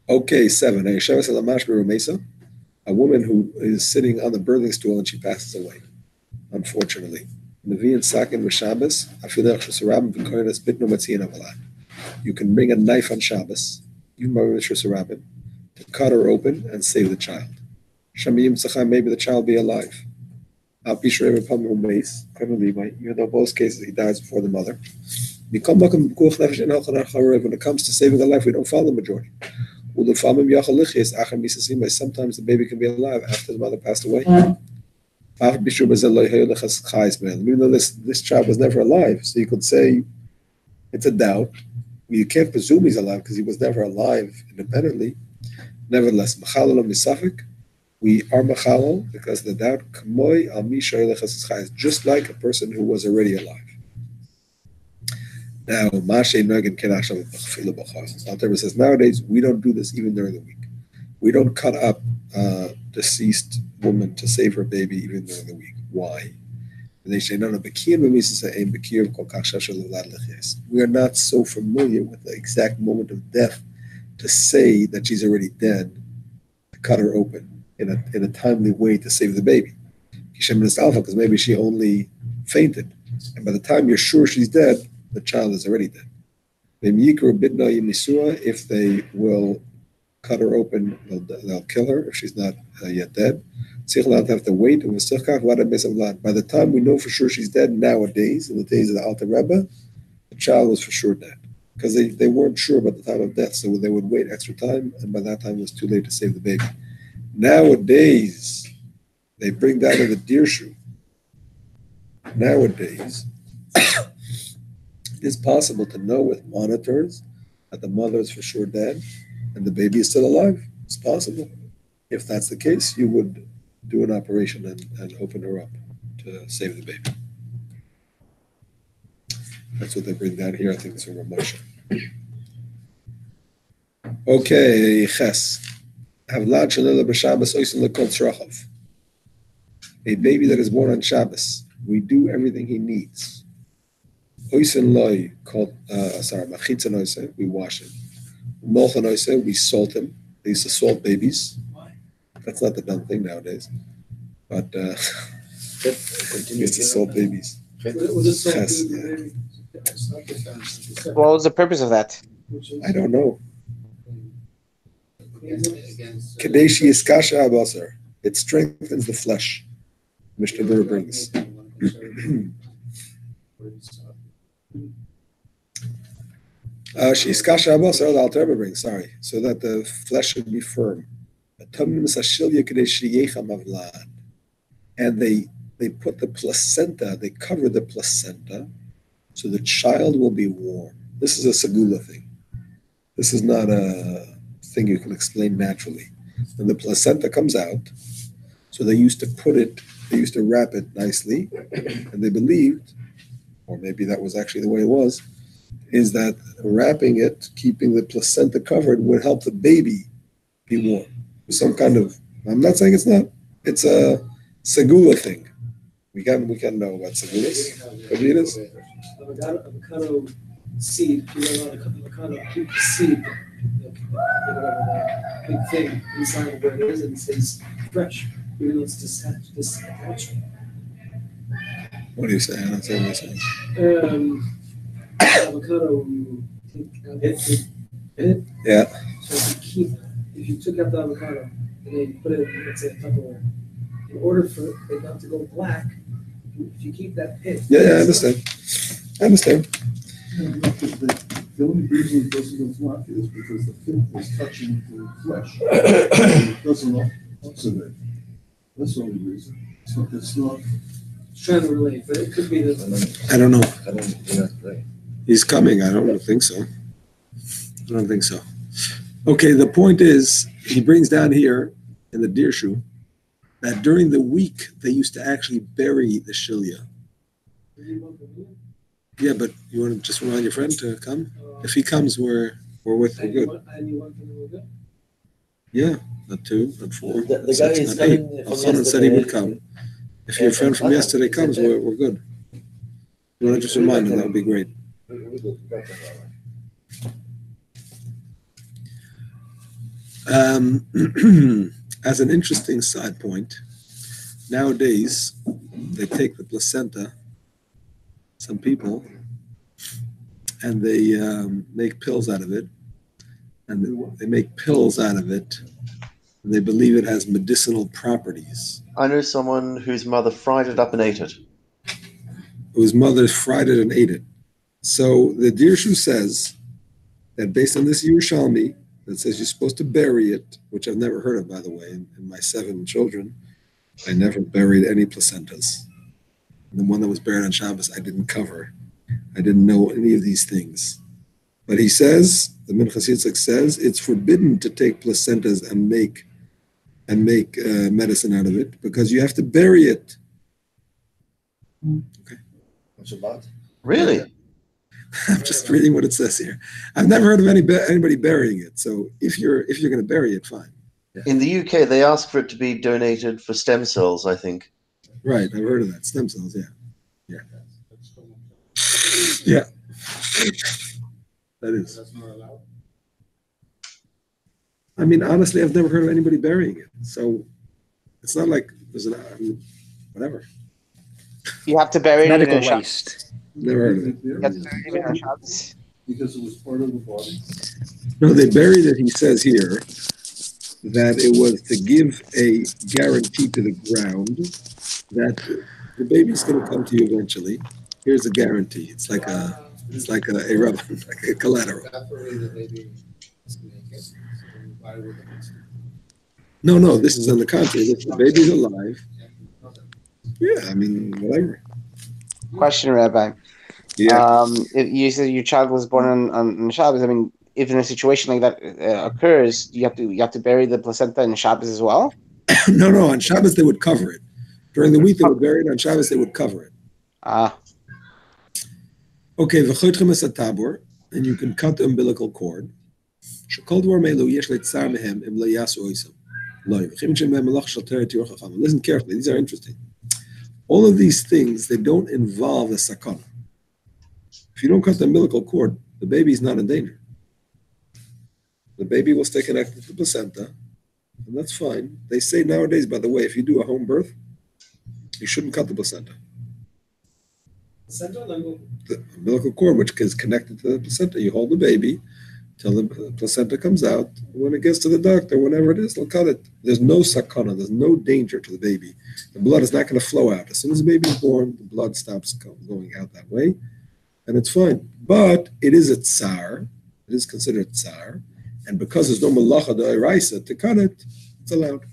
Okay, 7. A woman who is sitting on the birthing stool and she passes away, unfortunately. You can bring a knife on Shabbos, to cut her open and save the child. Maybe the child be alive. Even though both cases he dies before the mother. When it comes to saving a life, we don't follow the majority. Sometimes the baby can be alive after the mother passed away. Even though this child was never alive, so you could say it's a doubt. You can't presume he's alive because he was never alive independently. Nevertheless, we are machalal because the doubt is just like a person who was already alive. Now, Alter says nowadays we don't do this even during the week. We don't cut up deceased woman to save her baby even during the week. Why? They say no. We are not so familiar with the exact moment of death to say that she's already dead, to cut her open in a timely way to save the baby. Because maybe she only fainted, and by the time you're sure she's dead, the child is already dead. If they will cut her open, they'll kill her if she's not yet dead. Have to wait. By the time we know for sure she's dead nowadays, in the days of the Alter Rebbe, the child was for sure dead. Because they weren't sure about the time of death, so they would wait extra time, and by that time it was too late to save the baby. Nowadays, they bring that in the deer shoe. Nowadays, it's possible to know with monitors that the mother is for sure dead and the baby is still alive. It's possible. If that's the case, you would do an operation and open her up to save the baby. That's what they bring down here. I think it's from Ramosha. Okay, Ches. A baby that is born on Shabbos, we do everything he needs. We wash him. We salt him. They used to salt babies. That's not the done thing nowadays. But we used to salt babies. Ches, yeah. What was the purpose of that? I don't know. Kadeshi Iskasha Abasar. It strengthens the flesh. Mishnah Berurah brings. Iskasha Abasar, the Alter Rebbe brings, sorry. So that the flesh should be firm. And they put the placenta, they cover the placenta so the child will be warm. This is a segula thing. This is not a thing you can explain naturally. When the placenta comes out, so they used to wrap it nicely, and they believed, or maybe that was actually the way it was, is that wrapping it, keeping the placenta covered, would help the baby be warm. Some kind of, I'm not saying it's not, it's a segula thing. We can know about segulas. Kavidas? Avocado seed, avocado seed, the big thing inside of where it is, and it stays fresh, even though it's detached. What do you say? I'm not saying this one. Avocado, you take out it. Yeah. So if you took out the avocado and then you put it in, let's say, a Tupperware, in order for it not to go black, if you keep that pit. Yeah, I understand. The only reason it doesn't go black is because the pit is touching the flesh. It doesn't oxidate. That's the only reason. It's not. It's trying to relate, but it could be that. I don't know. He's coming. I don't think so. Okay, the point is, he brings down here in the deer shoe that during the week they used to actually bury the shilya. Yeah, but you want to just remind your friend to come? If he comes, we're good. Yeah, not 2, not 4. The guy is not 8. coming from Al-Khanan said he would come. If your friend from yesterday comes, we're good. You want to just remind him, that would be great. As an interesting side point, nowadays they take the placenta, some people, and they make pills out of it, and they make pills out of it, and they believe it has medicinal properties. I know someone whose mother fried it up and ate it. Whose mother fried it and ate it. So the Dirshu says that based on this Yerushalmi, that says you're supposed to bury it, which I've never heard of, by the way. In my 7 children, I never buried any placentas. And the one that was buried on Shabbos, I didn't cover. I didn't know any of these things. But he says, the Minchas Yitzchak says, it's forbidden to take placentas and make medicine out of it because you have to bury it. Okay. Really? I'm just reading what it says here. I've never heard of anybody burying it. So if you're going to bury it, fine. Yeah. In the UK, they ask for it to be donated for stem cells, I think. Right, I've heard of that. Stem cells, yeah. Yeah. That is. That's not allowed. I mean, honestly, I've never heard of anybody burying it. So it's not like there's whatever. You have to bury it Medical in a waste. Never heard of it. You have to bury it in a Shabbos. Because it was part of the body. No, they buried it, he says here, that it was to give a guarantee to the ground that the baby's going to come to you eventually. Here's a guarantee. It's like a rubber, like a collateral. No, this is on the contrary. If the baby's alive, yeah, I mean, whatever. Question, Rabbi. Yeah. If you said your child was born on Shabbos, I mean, if in a situation like that occurs, you have to bury the placenta in Shabbos as well? No, on Shabbos they would cover it. During the week they would bury it. On Shabbos they would cover it. Okay, v'choitchem es hatabor, and you can cut the umbilical cord. Shekol dvar melu yesh leitzar mehem im lo yasu oisam. Lo, v'chim shem mehem melach shel teret yor chacham. Listen carefully; these are interesting. All of these things, they don't involve the sakana. If you don't cut the umbilical cord, the baby is not in danger. The baby will stay connected to the placenta, and that's fine. They say nowadays, by the way, if you do a home birth, you shouldn't cut the placenta. The umbilical cord, which is connected to the placenta, you hold the baby till the placenta comes out. When it gets to the doctor, whenever it is, they'll cut it. There's no sakana, there's no danger to the baby. The blood is not going to flow out. As soon as the baby is born, the blood stops going out that way, and it's fine. But it is a tsar. It is considered tsar. And because there's no malacha d'oraisa to cut it, it's allowed.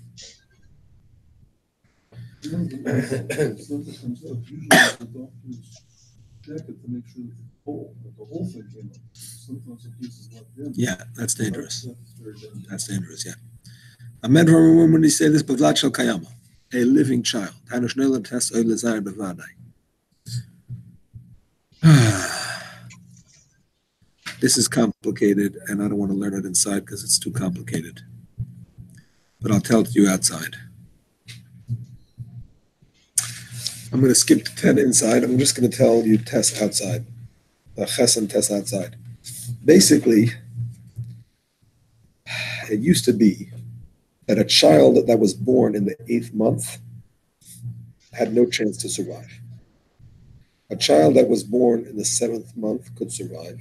Check it to make sure it's whole, that the whole thing came up. Sometimes a piece is left in. Yeah, that's dangerous. That's very dangerous. That's dangerous, yeah. Ahmed, remember when he say this, Bavlad Shel Kayama, a living child. This is complicated, and I don't want to learn it inside because it's too complicated. But I'll tell it to you outside. I'm going to skip to 10 inside. I'm just going to tell you tests outside. The ches and tests outside. Basically, it used to be that a child that was born in the 8th month had no chance to survive. A child that was born in the 7th month could survive.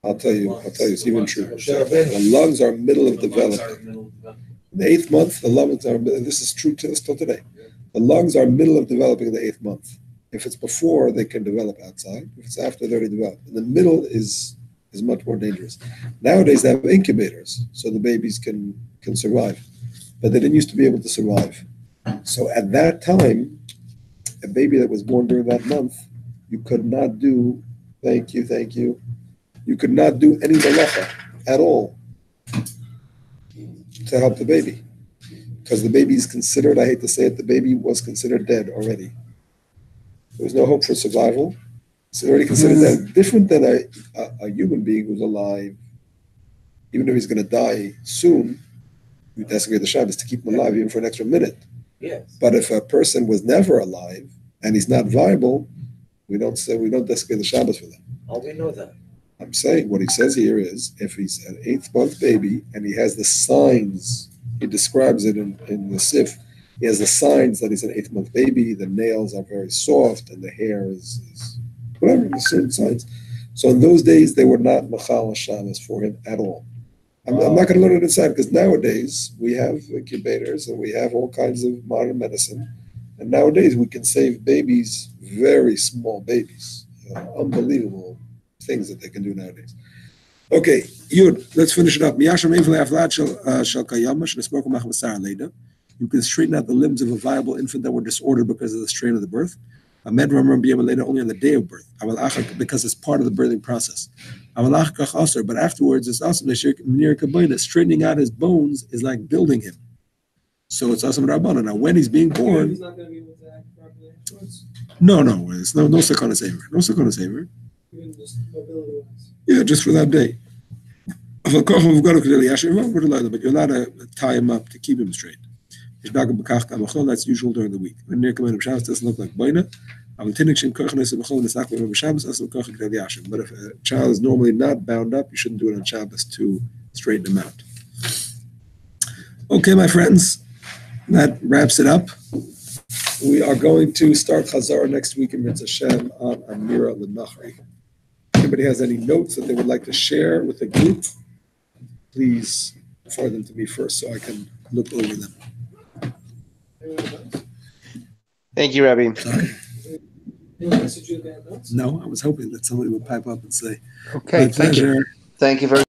I'll tell you, it's even true. The lungs are middle of developing. In the 8th month, the lungs are, this is true still today. The lungs are middle of developing in the 8th month. If it's before, they can develop outside. If it's after, they already developed. In the middle is much more dangerous. Nowadays, they have incubators, so the babies can survive. But they didn't used to be able to survive. So at that time, a baby that was born during that month, you could not do, thank you, you could not do any malacha at all to help the baby. Because the baby is considered, I hate to say it, the baby was considered dead already. There was no hope for survival. It's already considered dead. Different than a human being who's alive. Even if he's going to die soon, you desecrate the Shabbos to keep him alive even for an extra minute. Yes. But if a person was never alive and he's not viable, we don't desecrate the Shabbos for that. How we know that? I'm saying what he says here is if he's an 8th month baby and he has the signs, he describes it in the Sif, he has the signs that he's an 8th month baby, the nails are very soft and the hair is whatever, the certain signs. So in those days, they were not Machal Shabbos for him at all. I'm not going to learn it inside because nowadays we have incubators and we have all kinds of modern medicine. And nowadays we can save babies, very small babies. Unbelievable things that they can do nowadays. Okay, Yud, let's finish it up. You can straighten out the limbs of a viable infant that were disordered because of the strain of the birth. Only on the day of birth, because it's part of the birthing process. But afterwards, it's also straightening out his bones is like building him. So it's also Rabbana. Now, when he's being born, He's not going to be able to act properly afterwards. no, it's no sakana saver, no sakana saver. Even just mobility wise. Yeah, just for that day. But you're allowed to tie him up to keep him straight. That's usual during the week. When near command of Shabbos doesn't look like Baina. But if a child is normally not bound up, you shouldn't do it on Shabbos to straighten him out. Okay, my friends, that wraps it up. We are going to start Chazara next week in Mitzvah Hashem on Amira L'Nachri. If anybody has any notes that they would like to share with the group, please forward them to me first so I can look over them. Thank you, Rabbi. Sorry? Any message you got notes? No, I was hoping that somebody would pipe up and say, Okay, "My thank you. pleasure." Thank you very